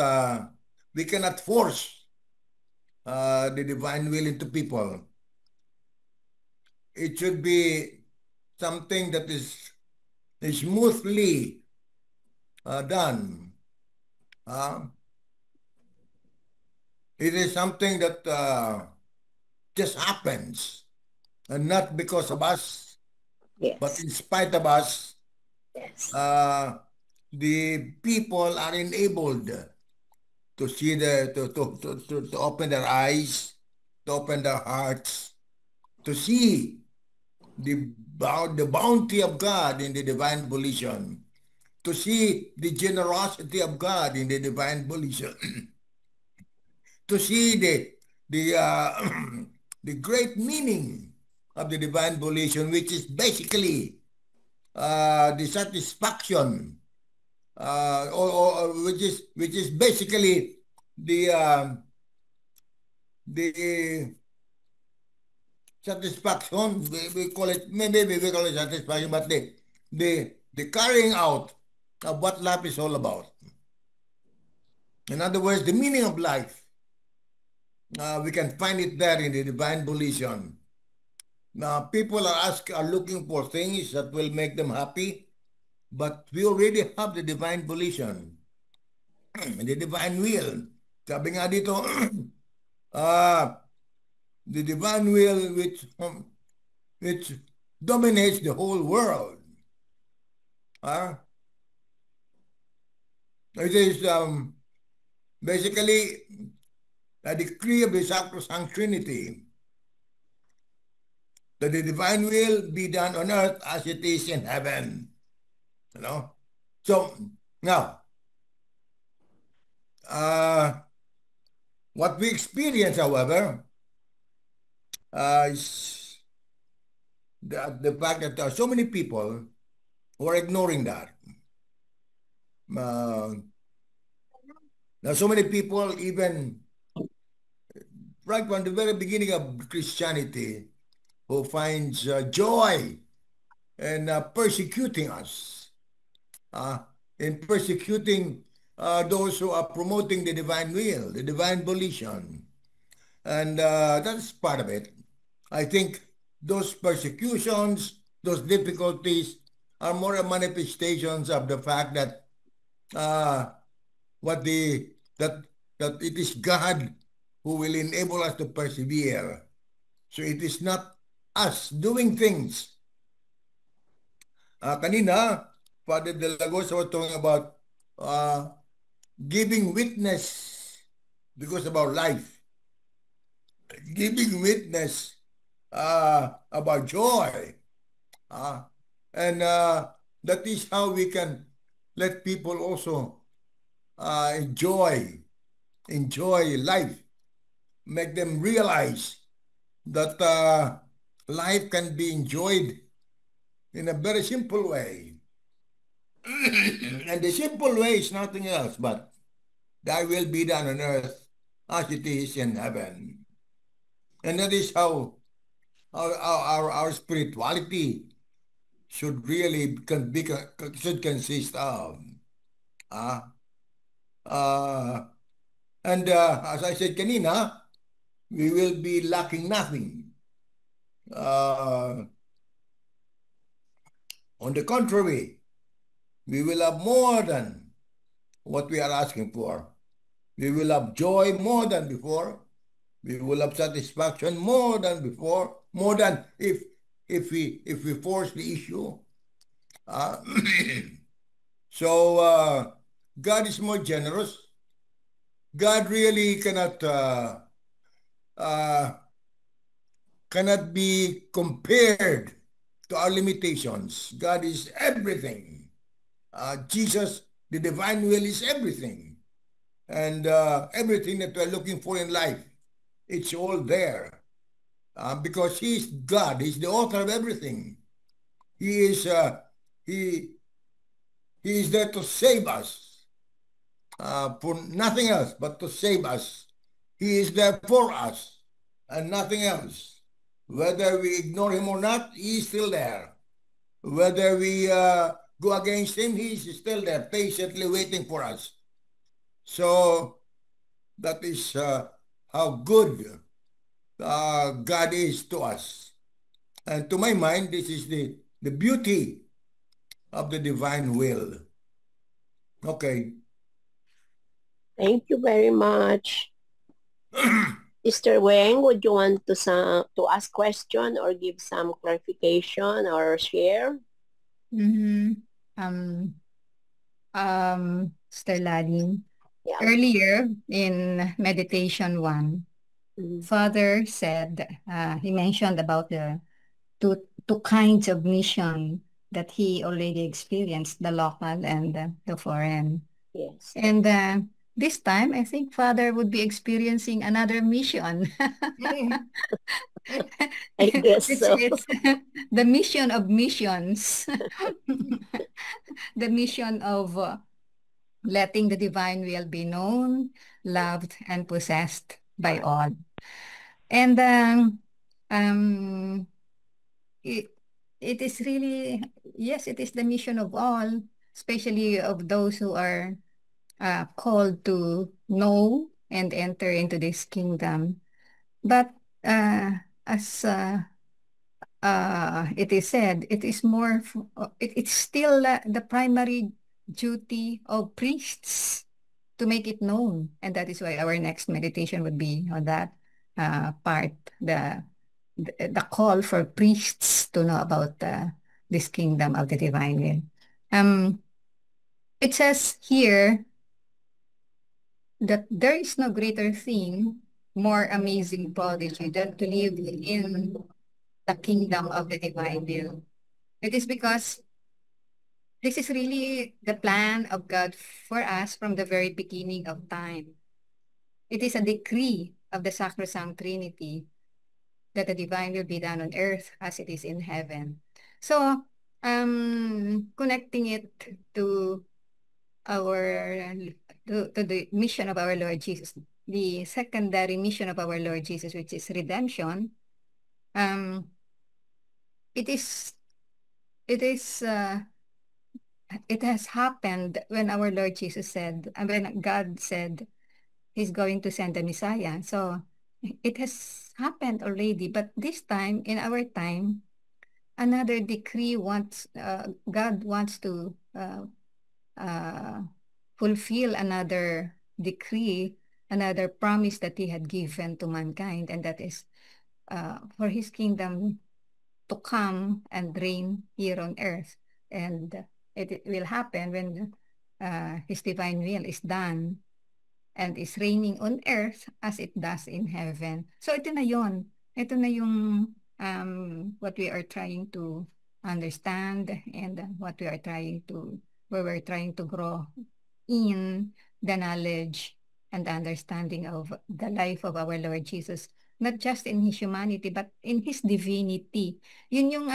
we cannot force the divine will into people. It should be something that is smoothly done. It is something that just happens, and not because of us, Yes. but in spite of us. Yes. The people are enabled to see to open their eyes, to open their hearts, to see the bounty of God in the divine volition, to see the generosity of God in the divine volition, to see the great meaning of the divine volition, which is basically the satisfaction, or which is basically the satisfaction. We call it, maybe we call it satisfaction, but the carrying out of what life is all about. In other words, the meaning of life. We can find it there in the divine volition. Now, people are looking for things that will make them happy, but we already have the divine volition, the divine will. Sabi nga dito, the divine will which dominates the whole world. It is basically a decree of the Sacrosanct Trinity, that the divine will be done on earth as it is in heaven. You know? So, now, what we experience, however, is the fact that there are so many people who are ignoring that. There are so many people, even right from the very beginning of Christianity, who finds joy in persecuting us, in persecuting those who are promoting the divine will, the divine volition. And that's part of it. I think those persecutions, those difficulties are more manifestations of the fact that that it is God who will enable us to persevere. So it is not us doing things. Kanina, Father De La Gosa was talking about giving witness because of our life. Giving witness about joy. And that is how we can let people also enjoy enjoy life. Make them realize that life can be enjoyed in a very simple way. And the simple way is nothing else but thy will be done on earth as it is in heaven. And that is how our spirituality should really should consist of. And as I said kanina, we will be lacking nothing. On the contrary, we will have more than what we are asking for. We will have joy more than before. We will have satisfaction more than before. More than if we force the issue. So God is more generous. God really cannot be compared to our limitations. God is everything. Jesus, the divine will, is everything. And everything that we're looking for in life, it's all there. Because He is God. He's the author of everything. He is there to save us. For nothing else but to save us. He is there for us and nothing else. Whether we ignore Him or not, He is still there. Whether we go against Him, He is still there, patiently waiting for us. So that is how good God is to us. And to my mind, this is the beauty of the divine will. Okay. Thank you very much. Mr. Weng, would you want to ask question or give some clarification or share? Sister Ladin, Yeah. earlier in meditation 1, Father said, he mentioned about the two kinds of mission that he already experienced, the local and the foreign. Yes. And this time, I think Father would be experiencing another mission. I guess so. It's the mission of missions. The mission of letting the divine will be known, loved, and possessed by all. And it is really, yes, it is the mission of all, especially of those who are called to know and enter into this kingdom. But as it is said, it is more, it's still the primary duty of priests to make it known. And that is why our next meditation would be on that part, the call for priests to know about this kingdom of the divine will. It says here that there is no greater thing, more amazing prodigy than to live in the kingdom of the divine will. It is because this is really the plan of God for us from the very beginning of time. It is a decree of the Sacrosanct Trinity that the divine will be done on earth as it is in heaven. So, connecting it to the mission of our Lord Jesus, the secondary mission of our Lord Jesus, which is redemption, it has happened when our Lord Jesus said, and when God said He's going to send the Messiah. So it has happened already, but this time, in our time, another decree God wants to fulfill another decree, another promise that He had given to mankind, and that is for His kingdom to come and reign here on earth. And it will happen when His divine will is done and is reigning on earth as it does in heaven. So ito na yun. Ito na yung what we are trying to understand and what where we're trying to grow in the knowledge and the understanding of the life of our Lord Jesus, not just in His humanity, but in His divinity. Yun yung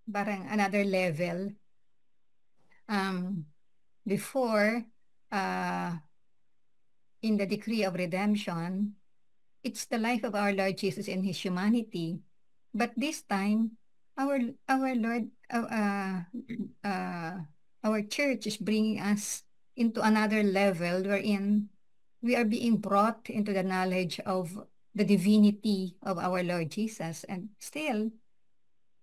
parang another level. Before, in the decree of redemption, it's the life of our Lord Jesus in His humanity. But this time, our Lord, our church is bringing us into another level wherein we are being brought into the knowledge of the divinity of our Lord Jesus. And still,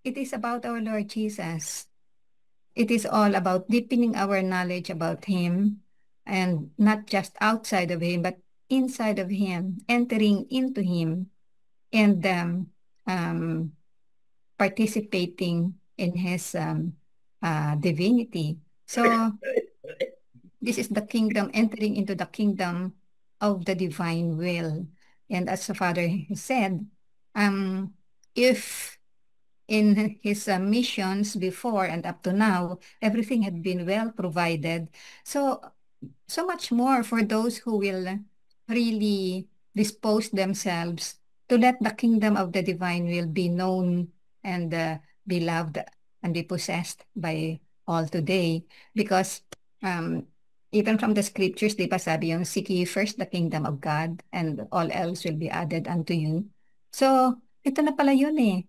it is about our Lord Jesus. It is all about deepening our knowledge about Him, and not just outside of Him, but inside of Him, entering into Him, and participating in His divinity. So this is the kingdom, entering into the kingdom of the divine will. And as the Father said, if in His missions before and up to now, everything had been well provided, so much more for those who will really dispose themselves to let the kingdom of the divine will be known and be loved and be possessed by all today. Because even from the scriptures, di ba sabi yung, seek ye first the kingdom of God and all else will be added unto you. So, ito na pala yun eh.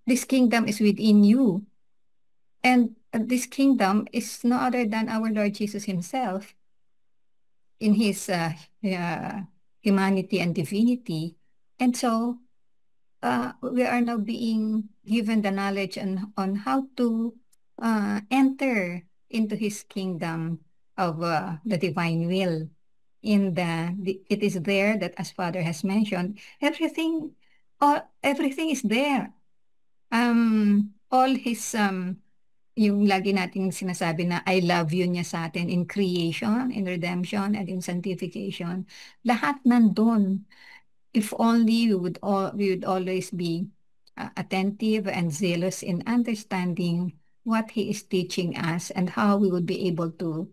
This kingdom is within you. And this kingdom is no other than our Lord Jesus Himself in His humanity and divinity. And so, we are now being given the knowledge on how to enter into His kingdom of the divine will. It is there that, as Father has mentioned, everything is there. All His yung lagi nating sinasabi na I love you niya sa atin in creation, in redemption, and in sanctification. Lahat nandun. If only we would always be attentive and zealous in understanding what He is teaching us and how we would be able to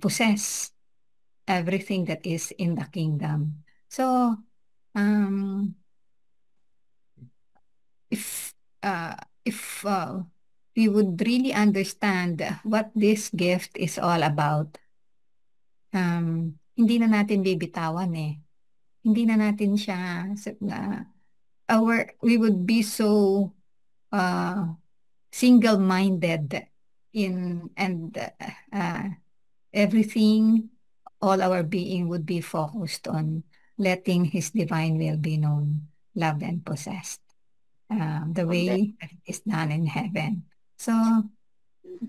possess everything that is in the kingdom. So, if we would really understand what this gift is all about, hindi na natin bibitawan eh. Hindi na natin siya, we would be so single-minded and everything, all our being would be focused on letting His divine will be known, loved, and possessed. The way that it is done in heaven. So,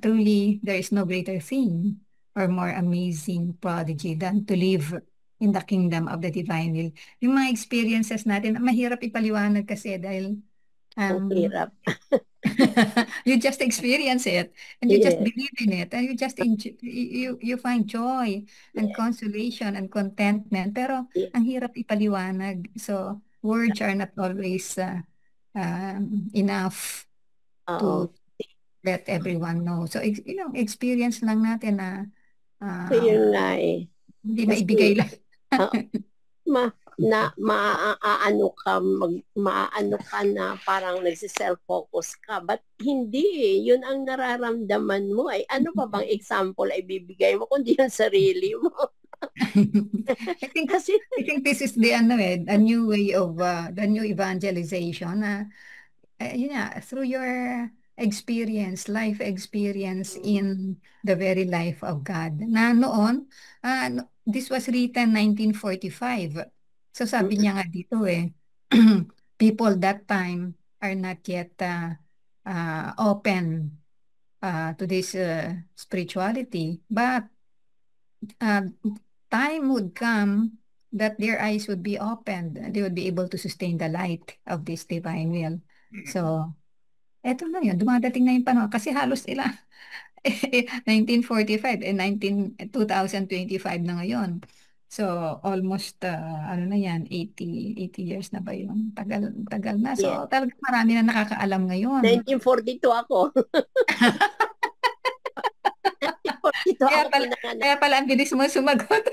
truly, there is no greater thing or more amazing prodigy than to live in the kingdom of the divine will. Yung mga experiences natin, mahirap ipaliwanag kasi dahil Hirap. you just experience it and you just believe in it and you just you find joy and consolation and contentment. Pero ang hirap ipaliwanag. So, words are not always enough to let everyone know. So, experience lang natin na yun nga eh. Hindi maibigay lang. Maano ka na parang nagsiself-focus ka. But hindi eh. Yun ang nararamdaman mo. Ay, ano pa bang example ay bibigay mo kundi yung sarili mo? I think this is the a new way of the new evangelization. Through your life experience in the very life of God. Na noon, this was written 1945. So sabi niya nga dito people that time are not yet open to this spirituality, but time would come that their eyes would be opened. They would be able to sustain the light of this divine will. So, eto na yun. Dumadating na yung panahon. Kasi halos 1945 and 2025 na ngayon. So, almost, 80 years na ba yun? Tagal na. So, talagang marami na nakakaalam ngayon. 1942 ako. 1942 Dito ako pinanganak. Kaya pala ang bilis mo sumagot.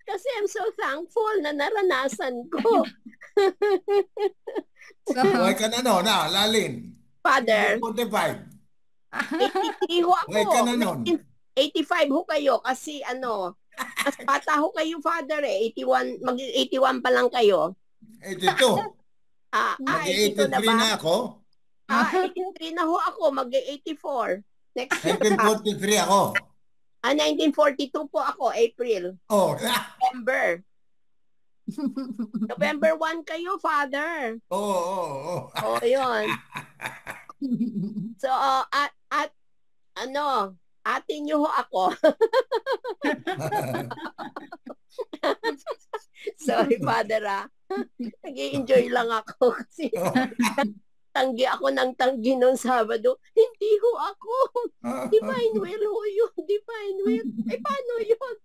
Kasi I'm so thankful na naranasan ko. Buhay ka na no, Lalin. Father. 45. 83 ho ako. Buhay ka na nun. 85 ho kayo kasi mas bata ho kayo, Father, 81, mag-81 pa lang kayo. 82. Mag-83 na ako. 83 na ho ako, mag-84. Next 1943 ako. 1942 po ako, April. Oh. November. November 1 kayo, Father. Oh. Oh, yun. So, atin nyo ho ako. Sorry, Father, nag-i-enjoy lang ako kasi tanggi ako ng tanggi noong Sabado. Hindi ho ako. Divine will ho yun. Divine will. Paano yun?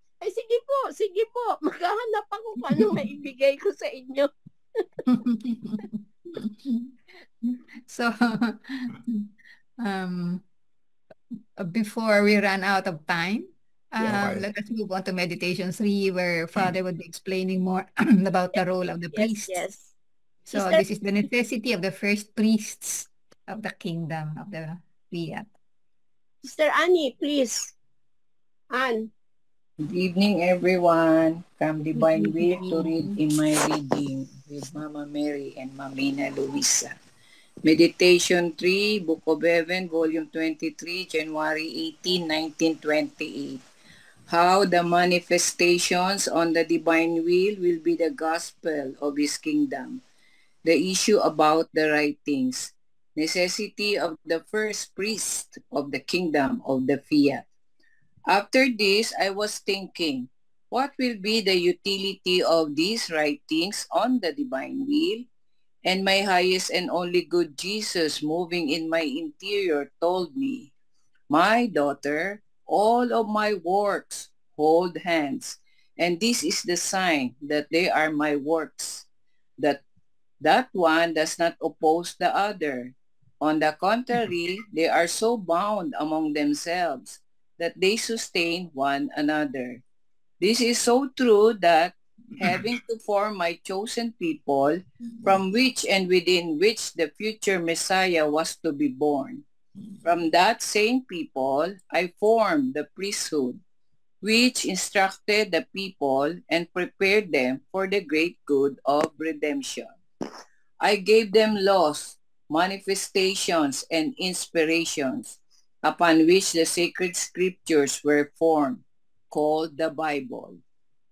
Sige po. Maghahanap ako kung anong maibigay ko sa inyo. So, before we run out of time, let us move on to meditation 3, where Father would be explaining more about the role of the priests. Yes. So this is the necessity of the first priests of the kingdom of the fiat. Sister Annie, please. Anne. Good evening, everyone. From Divine Will to read in my reading with Mama Mary and Mamina Luisa. Meditation 3, Book of Heaven, Volume 23, January 18, 1928. How the manifestations on the divine will be the gospel of His kingdom. The issue about the writings. Necessity of the first priest of the kingdom of the fiat. After this, I was thinking, what will be the utility of these writings on the divine will? And my highest and only good Jesus moving in my interior told me, my daughter, all of my works hold hands, and this is the sign that they are my works, that one does not oppose the other. On the contrary, they are so bound among themselves that they sustain one another. This is so true that having to form my chosen people, from which and within which the future Messiah was to be born. From that same people, I formed the priesthood, which instructed the people and prepared them for the great good of redemption. I gave them laws, manifestations, and inspirations, upon which the sacred scriptures were formed, called the Bible,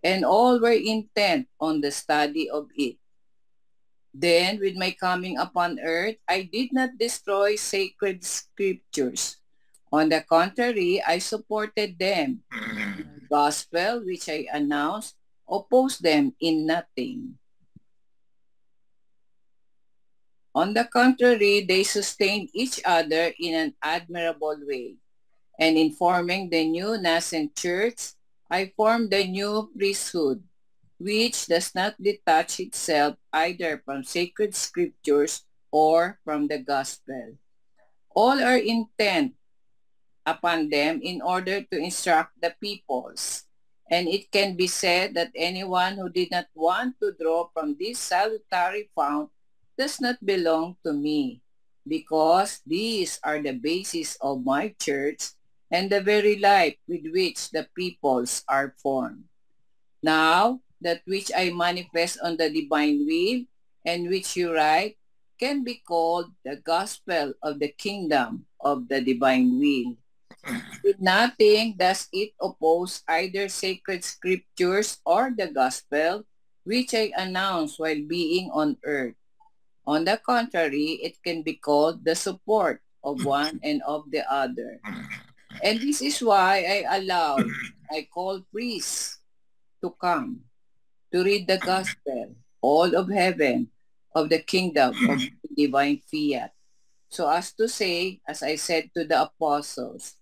and all were intent on the study of it. Then, with my coming upon earth, I did not destroy sacred scriptures. On the contrary, I supported them. The gospel which I announced opposed them in nothing. On the contrary, they sustained each other in an admirable way. And in forming the new nascent church, I formed the new priesthood, which does not detach itself either from sacred scriptures or from the gospel. All are intent upon them in order to instruct the peoples. And it can be said that anyone who did not want to draw from this salutary fount does not belong to me, because these are the basis of my church and the very life with which the peoples are formed. Now, that which I manifest on the divine will and which you write can be called the gospel of the kingdom of the divine will. With nothing does it oppose either sacred scriptures or the gospel which I announce while being on earth. On the contrary, it can be called the support of one and of the other. And this is why I call priests to come, to read the gospel, all of heaven, of the kingdom of the divine fiat. So as to say, as I said to the apostles,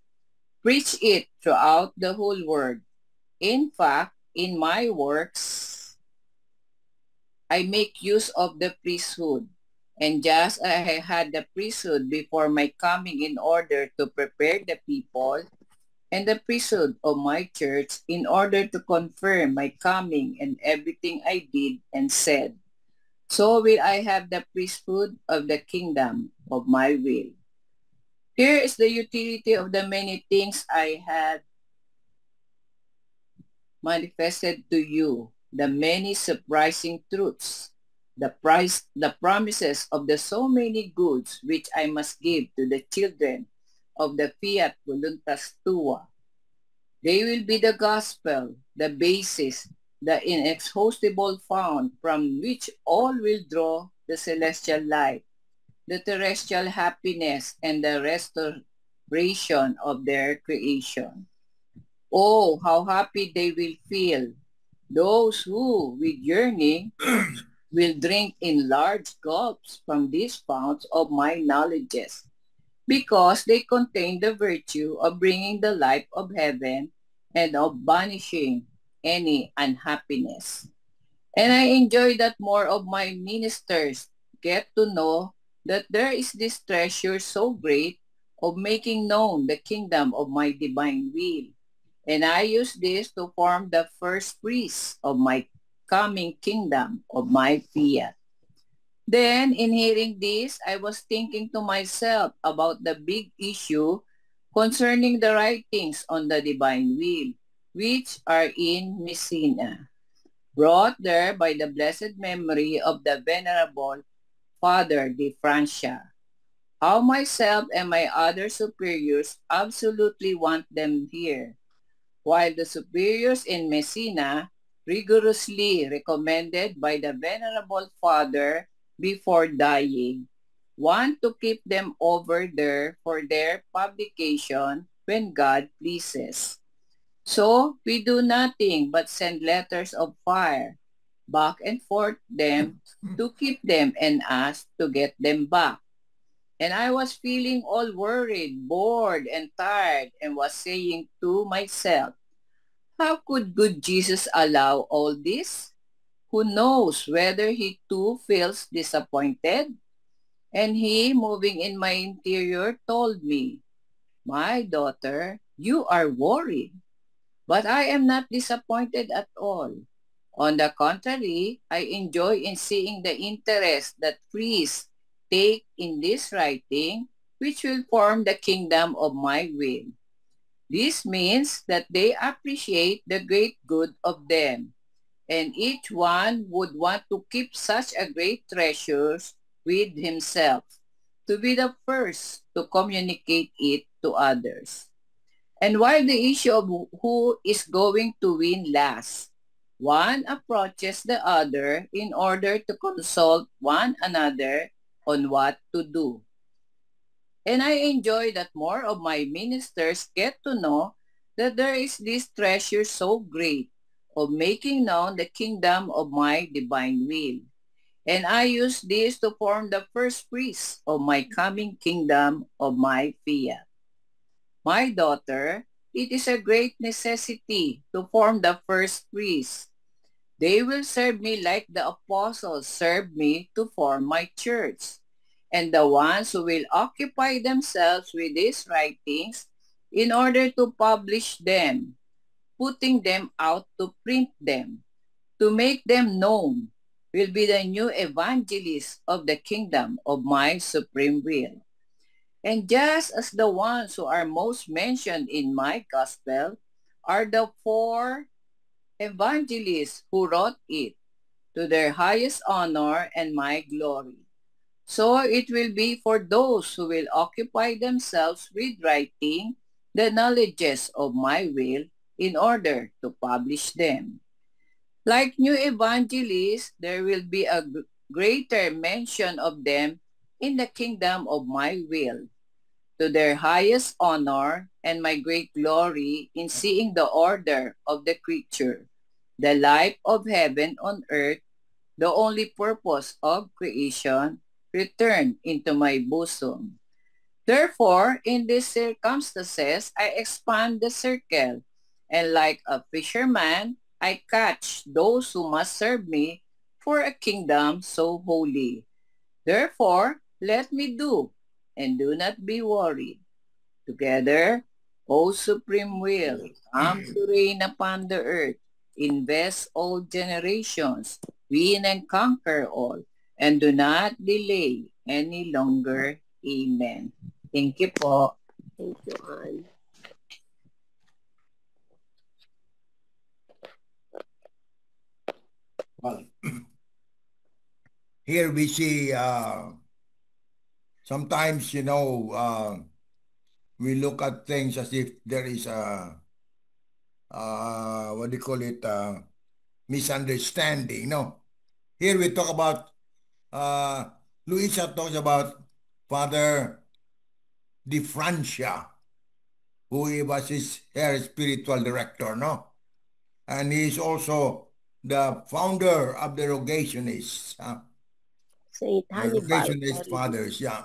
preach it throughout the whole world. In fact, in my works, I make use of the priesthood, And just as I had the priesthood before my coming in order to prepare the people, and the priesthood of my church in order to confirm my coming and everything I did and said, so will I have the priesthood of the kingdom of my will. Here is the utility of the many things I had manifested to you, the many surprising truths, the promises of the so many goods which I must give to the children of the fiat voluntas tua. They will be the gospel, the basis, the inexhaustible fount from which all will draw the celestial light, the terrestrial happiness, and the restoration of their creation. Oh, how happy they will feel, those who, with yearning, will drink in large gulps from these founts of my knowledges, because they contain the virtue of bringing the light of heaven and of banishing any unhappiness. And I enjoy that more of my ministers get to know that there is this treasure so great of making known the kingdom of my divine will. And I use this to form the first priest of my coming kingdom of my fiat. Then, in hearing this, I was thinking to myself about the big issue concerning the writings on the divine will, which are in Messina, brought there by the blessed memory of the Venerable Father de Francia. How myself and my other superiors absolutely want them here, while the superiors in Messina, rigorously recommended by the Venerable Father before dying, want to keep them over there for their publication when God pleases. So we do nothing but send letters of fire back and forth them to keep them and us to get them back. And I was feeling all worried, bored, and tired, and was saying to myself, how could good Jesus allow all this? Who knows whether he too feels disappointed? And he, moving in my interior, told me, my daughter, you are worried. But I am not disappointed at all. On the contrary, I enjoy in seeing the interest that priests take in this writing, which will form the kingdom of my will. This means that they appreciate the great good of them, and each one would want to keep such a great treasure with himself, to be the first to communicate it to others. And while the issue of who is going to win last, one approaches the other in order to consult one another on what to do. And I enjoy that more of my ministers get to know that there is this treasure so great of making known the kingdom of my divine will. And I use this to form the first priest of my coming kingdom of my fiat. My daughter, it is a great necessity to form the first priest. They will serve me like the apostles served me to form my church. And the ones who will occupy themselves with these writings in order to publish them, putting them out to print them, to make them known, will be the new evangelists of the kingdom of my supreme will. And just as the ones who are most mentioned in my gospel are the 4 evangelists who wrote it, to their highest honor and my glory. So it will be for those who will occupy themselves with writing the knowledges of my will in order to publish them. Like new evangelists, there will be a greater mention of them in the kingdom of my will, to their highest honor and my great glory in seeing the order of the creature, the life of heaven on earth, the only purpose of creation, return into my bosom. Therefore, in these circumstances, I expand the circle, and like a fisherman, I catch those who must serve me for a kingdom so holy. Therefore, let me do, and do not be worried. Together, O supreme will, come to reign upon the earth, invest all generations, win and conquer all, and do not delay any longer. Amen. Thank you po. Thank you, Anne. Well, here we see sometimes, you know, we look at things as if there is a, what do you call it, misunderstanding. No, here we talk about, Luisa talks about Father Di Francia, who was her spiritual director, no? And he's also the founder of the Rogationists. Saint The Hannibal. Rogationist fathers, yeah.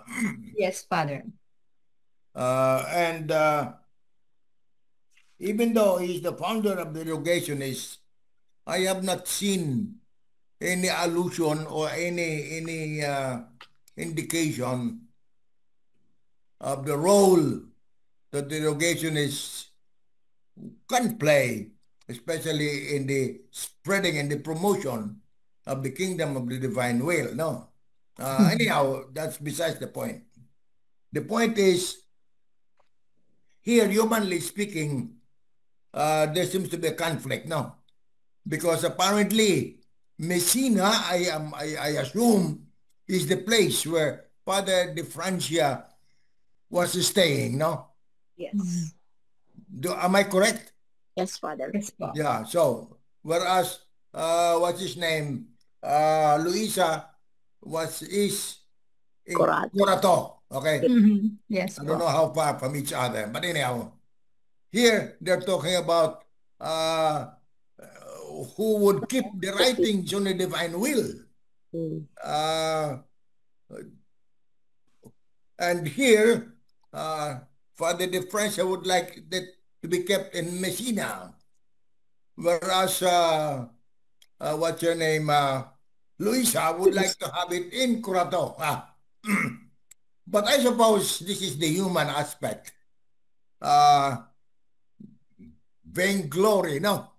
Yes, Father. And even though he's the founder of the Rogationists, I have not seen any allusion or any indication of the role that the Rogationists can play, especially in the spreading and the promotion of the kingdom of the divine will. No. Anyhow, that's besides the point. The point is, here, humanly speaking, there seems to be a conflict, no? Because apparently, Messina, I assume, is the place where Father Di Francia was staying, no? Yes. Am I correct? Yes, Father. Yes, Father. Yeah, so, whereas, what's his name? Luisa is in Corato. Corato, okay? Yes, I don't know how far from each other, but anyhow, here they're talking about who would keep the writings on the divine will. And here, Father Di Francia would like that to be kept in Messina, whereas what's your name? Luisa would like to have it in Corato. But I suppose this is the human aspect. Vainglory, no.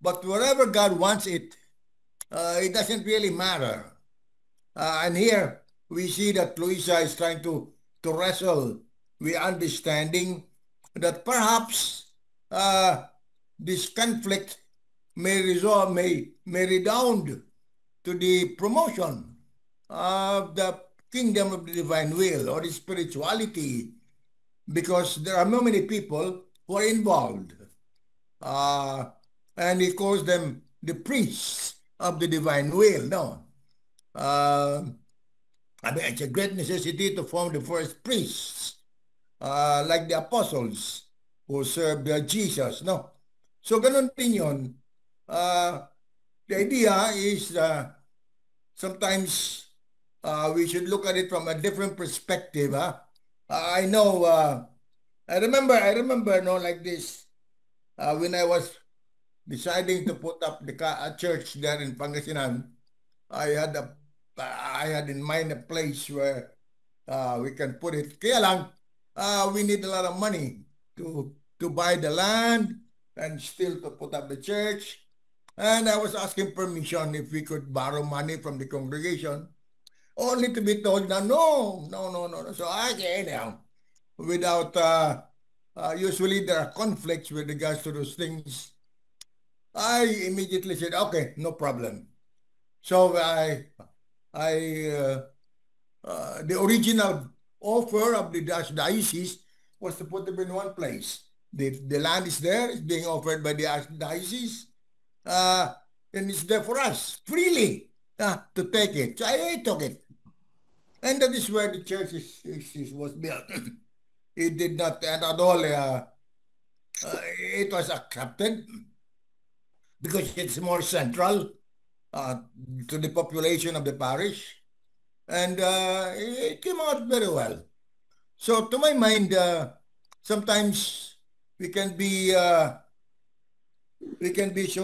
But wherever God wants it, it doesn't really matter. And here we see that Luisa is trying to wrestle with understanding that perhaps this conflict may redound to the promotion of the kingdom of the divine will or the spirituality, because there are so many people who are involved. And he calls them the priests of the divine will. No, I mean, it's a great necessity to form the first priests, like the apostles who served Jesus. No, so ganun din yun. The idea is sometimes we should look at it from a different perspective. I know. I remember, no, like this. When I was deciding to put up a church there in Pangasinan, I had in mind a place where we can put it. Kaya lang, we need a lot of money to buy the land and still to put up the church. And I was asking permission if we could borrow money from the congregation, only to be told that no. So anyhow, without usually there are conflicts with regards to those things. I immediately said, okay, no problem. So the original offer of the diocese was to put them in one place. The land is there, it's being offered by the diocese, and it's there for us freely to take it. So I took it, and that is where the church was built. It did not at all. It was accepted because it's more central to the population of the parish, and it came out very well. So to my mind, sometimes we can be so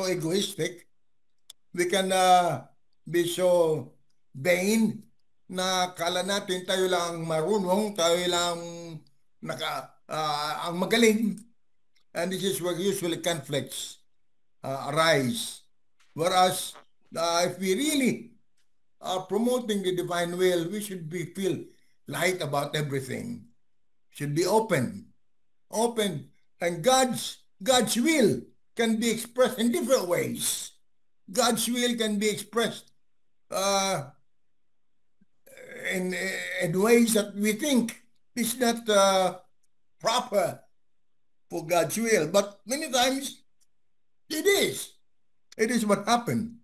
egoistic, we can be so vain na kala natin tayo lang marunong, tayo lang ang magaling. And this is where usually conflicts arise. Whereas if we really are promoting the divine will, we should feel light about everything. Should be open. And God's will can be expressed in different ways. God's will can be expressed in ways that we think is not proper for God's will, but many times it is. It is what happened.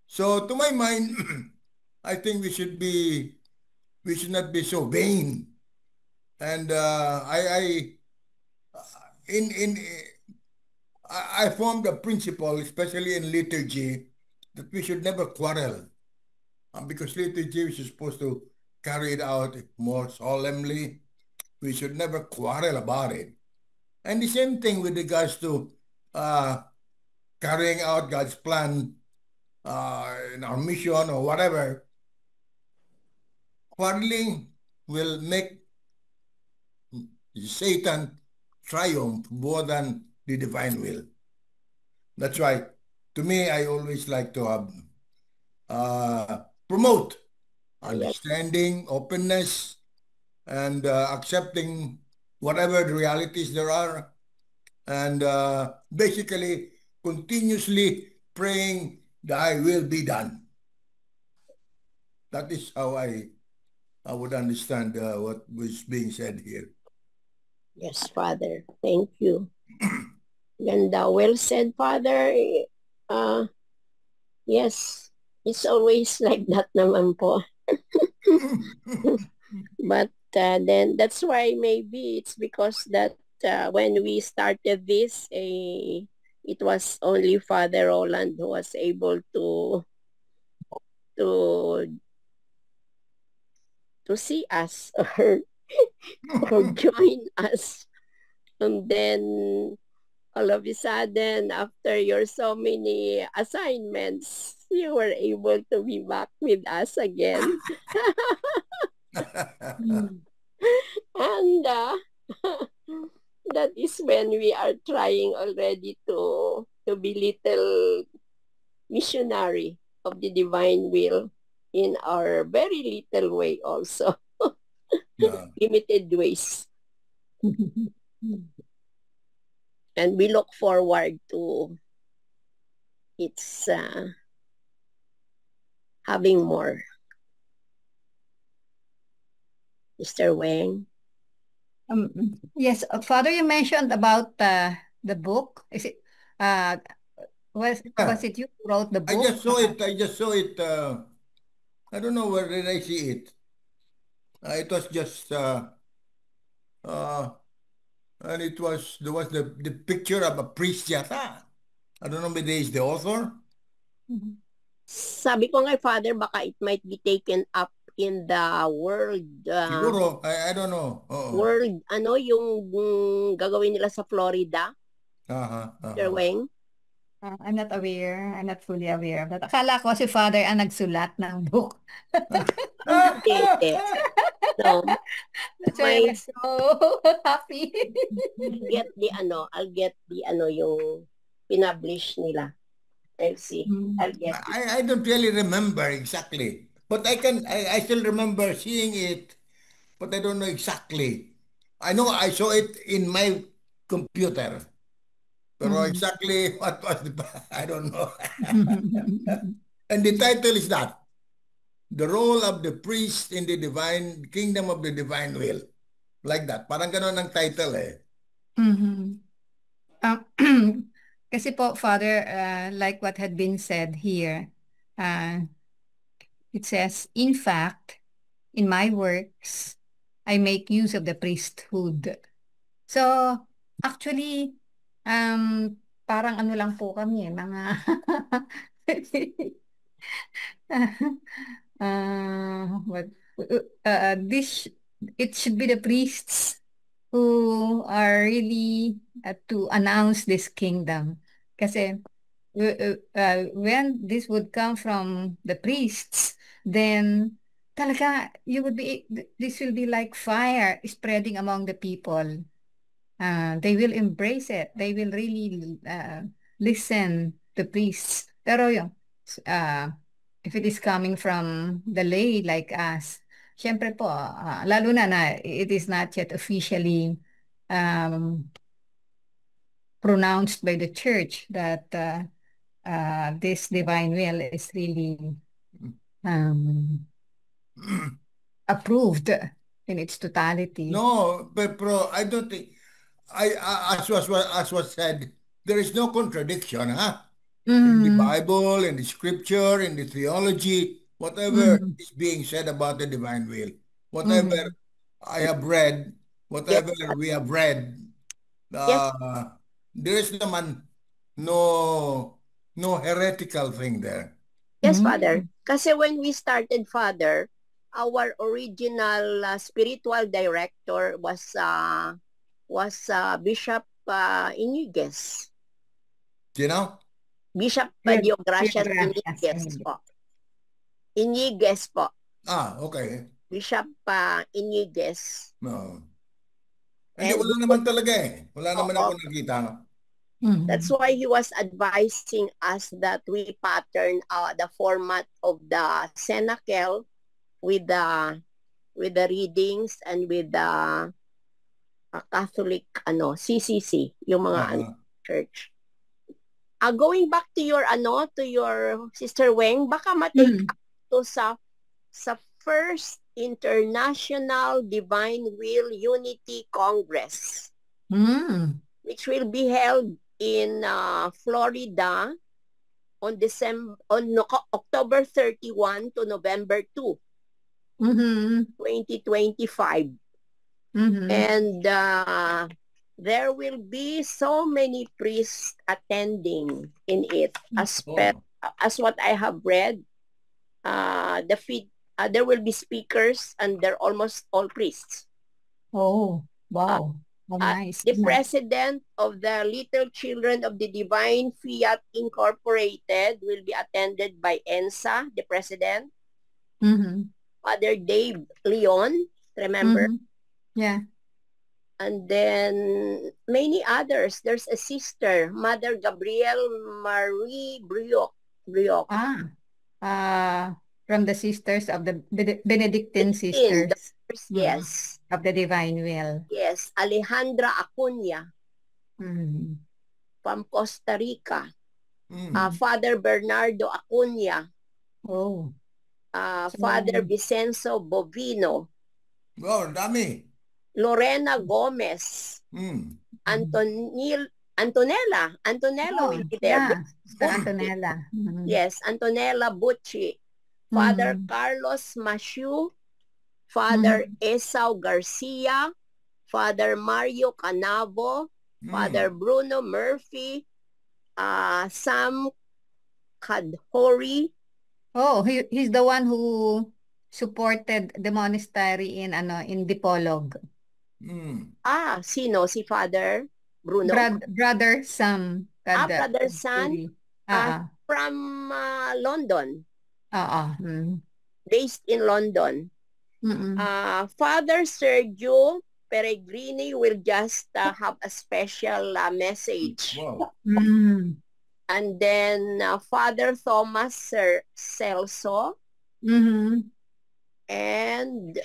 So to my mind, I think we should not be so vain. And I formed a principle, especially in liturgy, that we should never quarrel. Because liturgy is supposed to carry it out more solemnly. We should never quarrel about it. And the same thing with regards to carrying out God's plan in our mission or whatever. Quarreling will make Satan triumph more than the divine will. That's why, to me, I always like to promote understanding, openness, and accepting whatever the realities there are, and basically continuously praying, thy will be done. That is how I would understand what was being said here. Yes, Father. Thank you. Ganda. Well said, Father. Yes, it's always like that naman po. But then that's why maybe it's because that when we started this, it was only Father Roland who was able to see us or join us. And then all of a sudden, after your so many assignments, you were able to be back with us again. And that is when we are trying already to be little missionary of the divine will in our very little way also. Limited ways. And we look forward to its having more. Mr. Wang? Yes, Father, you mentioned about the book. Is it was it you who wrote the book? I just saw it. I don't know where did I see it. It was just and there was the picture of a priest yata. I don't know whether he's the author. Sabi ko nga, Father, baka it might be taken up in the world. Siguro, I don't know. World, yung gagawin nila sa Florida? Mr. Wang? I'm not aware. I'm not fully aware of that. Akala ko si Father ang nagsulat ng book. Hindi. No. That's why I was so happy. I'll get the yung pinublish nila. I'll see. I'll get it. I don't really remember exactly. But I still remember seeing it, but I don't know exactly. I know I saw it in my computer. Pero exactly what was I don't know. And the title is that, The Role of the Priest in the Divine Kingdom of the Divine Will. Like that. Parang ganon ang title eh. Kasi po, Father, like what had been said here, it says, in fact, in my works, I make use of the priesthood. So, actually, parang ano lang po kami, mga it should be the priests who are really to announce this kingdom. Kasi when this would come from the priests, then talaga, this will be like fire spreading among the people. They will embrace it. They will really listen to priests. Pero if it is coming from the lay like us, syempre po, lalo na it is not yet officially pronounced by the church that this divine will is really approved in its totality. No, pero I don't think, as was said, there is no contradiction, in the Bible, in the scripture, in the theology, whatever is being said about the divine will, whatever I have read, whatever we have read, there is no heretical thing there. Yes, Father. Kasi when we started, Father, our original spiritual director was Bishop Iniguez. You know? Bishop Diogracias Iniguez po. Iniguez po. Okay. Bishop Iniguez. No. Hindi, wala naman talaga eh. Wala naman ako nakita. That's why he was advising us that we pattern the format of the Cenacle with the readings and with the Catholic CCC, yung mga church. Going back to your Sister Weng, baka matake to sa first International Divine Will Unity Congress, which will be held in Florida on October 31 to November 2, 2025. And there will be so many priests attending in it, as what I have read. There will be speakers, and they're almost all priests. Oh, wow. Nice. The president of the Little Children of the Divine Fiat Incorporated will be attended by ENSA, the president. Father Dave Leon, remember? Yeah. And then many others. There's a sister, Mother Gabrielle Marie Brioc. From the sisters of the Benedictine sisters. Yes. Of the Divine Will. Yes. Alejandra Acuña. From Costa Rica. Father Bernardo Acuña. Father Vicenzo Bovino. Wow, dami. Lorena Gomez. Antonella will be there. Antonella. Yes, Antonella Bucci. Father Carlos Mashu, Father Esau Garcia, Father Mario Canavo, Father Bruno Murphy, Sam Kadhori. Oh, he's the one who supported the monastery in Dipolog. Sino? Si Father Bruno? Brother Sam. Brother Sam from London. Based in London. Father Sergio Peregrini will just have a special message. Wow. And then Father Thomas Celso. And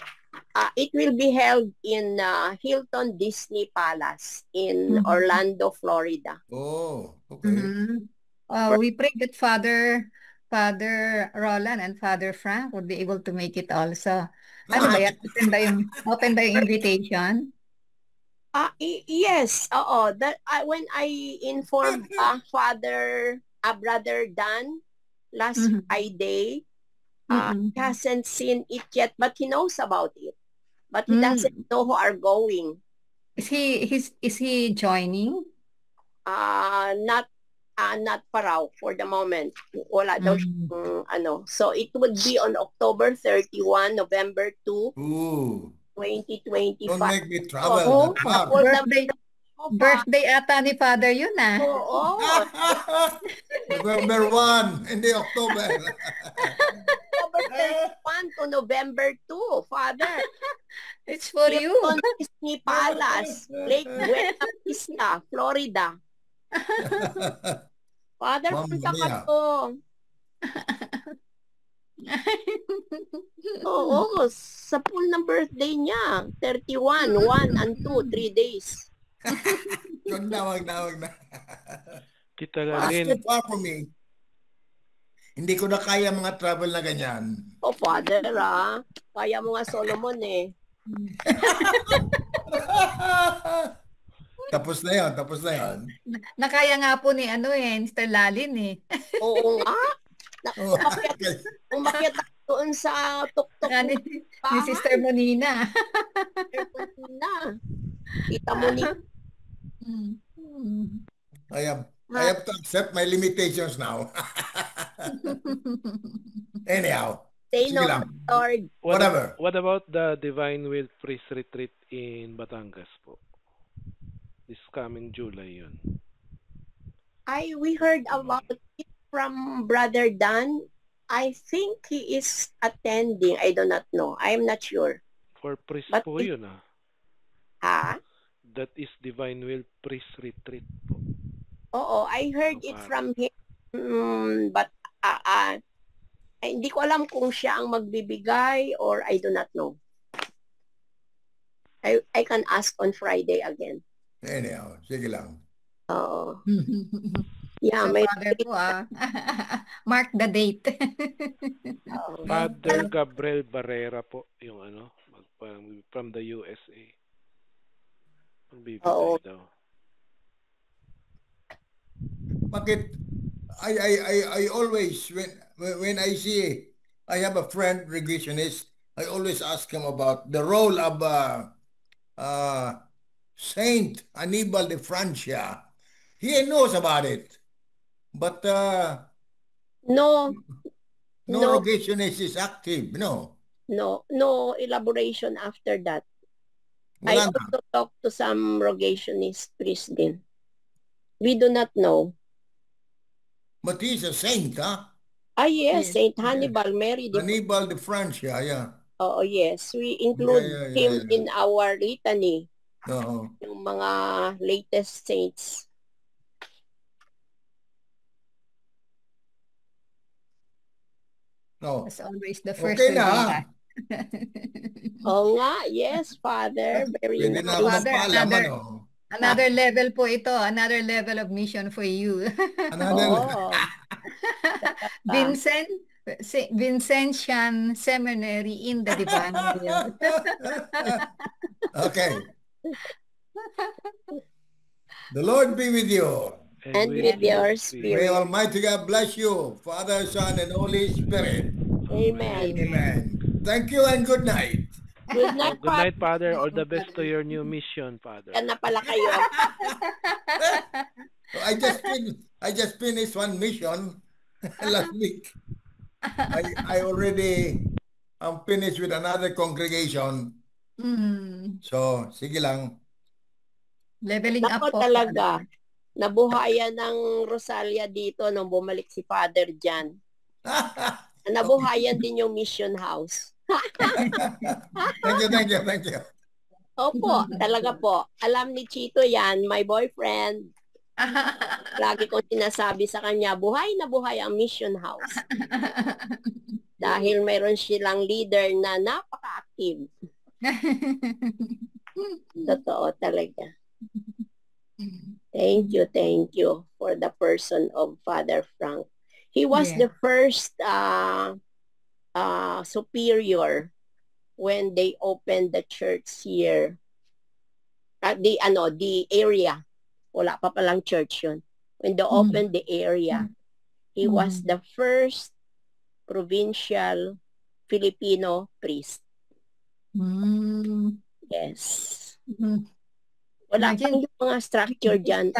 it will be held in Hilton Disney Palace in Orlando, Florida. Oh, okay. We pray that Father Roland and Father Frank would be able to make it also. Ano ba yan? Open ba yung invitation? Yes. When I informed Brother Dan last Friday, he hasn't seen it yet, but he knows about it. But he doesn't know who are going. Is he joining? Not paraw for the moment. Wala daw So it would be on October 31, November 2, 2025. Don't make me travel. Birthday ata ni Father yun Oo. November 1, hindi October. October 2021 to November 2, Father. It's for you. Hilton Disney Palace, Lake Buena Vista, Florida. Father, Mamma punta ka mia. to. Oo, sa pool ng birthday niya. 31, 1 and 2, 3 days. Wag na. Tita That's Lalin, too far for me. Hindi ko na kaya mga travel na ganyan. Oh, Father, kaya mo nga Solomon eh. Tapos na yan. Nakaya nga po ni Mr. Lalin eh. Oo nga. Oh. Umakyat ako doon sa tuktok Ni Sister Monina. na. Kita mo ni. I have to accept my limitations now. Anyhow. Say Sige no, lang. Lord. Whatever. What about the Divine Will Priest Retreat in Batangas po? This coming July yun. We heard about it from Brother Dan. I think he is attending. I do not know. I'm not sure. For priest But po it- yun That is Divine Will Priest Retreat po. Oo, I heard it from him. But hindi ko alam kung siya ang magbibigay or I do not know. I can ask on Friday again. Anyhow, sige lang. Oo. Yeah, So, may Father po mark the date. Oo. Father Gabriel Barrera po, yung from the USA. Magbibigay Oo. daw. Bakit? I always, when I see, I have a friend, revisionist, I always ask him about the role of Saint Anibal de Francia. He knows about it. But No, no no. revisionist is active, no. no elaboration after that. I Wala na. also talked to some rogationist priest din. We do not know. But he's a saint, huh? Yes, Saint Hannibal, Mary. Anibal de Francia, yeah. Oh, yes. We include him in our litany. Oo. Yung mga latest saints. No. As always, the first Okay will be na. last. Oo nga, yes, Father. Very Pwede na ako nice. Father, magpaalam, ano? Another level po ito. Another level of mission for you. Oo. Vincentian Seminary in the Divine Will. Okay. The Lord be with you. And with your May spirit. Almighty God bless you, Father, Son, and Holy Spirit. Amen. Amen. Thank you and good night. Good night, Good night, Father. All the best to your new mission, Father. Yan na pala kayo. I just finished one mission last week. I already finished with another congregation. So, sige lang. Leveling up Nako po. talaga. Nabuhayan ng Rosalia dito nung bumalik si Father John. Nabuhayan din yung mission house. Thank you. Opo, talaga po. Alam ni Chito yan, my boyfriend. Lagi kong sinasabi sa kanya, buhay na buhay ang mission house. Dahil mayroon silang leader na napaka-active. Totoo talaga. Thank you for the person of Father Frank. He was the first superior when they opened the church here. The area. Wala pa palang church yun. When they opened the area, he was the first provincial Filipino priest. Yes. Wala pa yung mga structure dyan.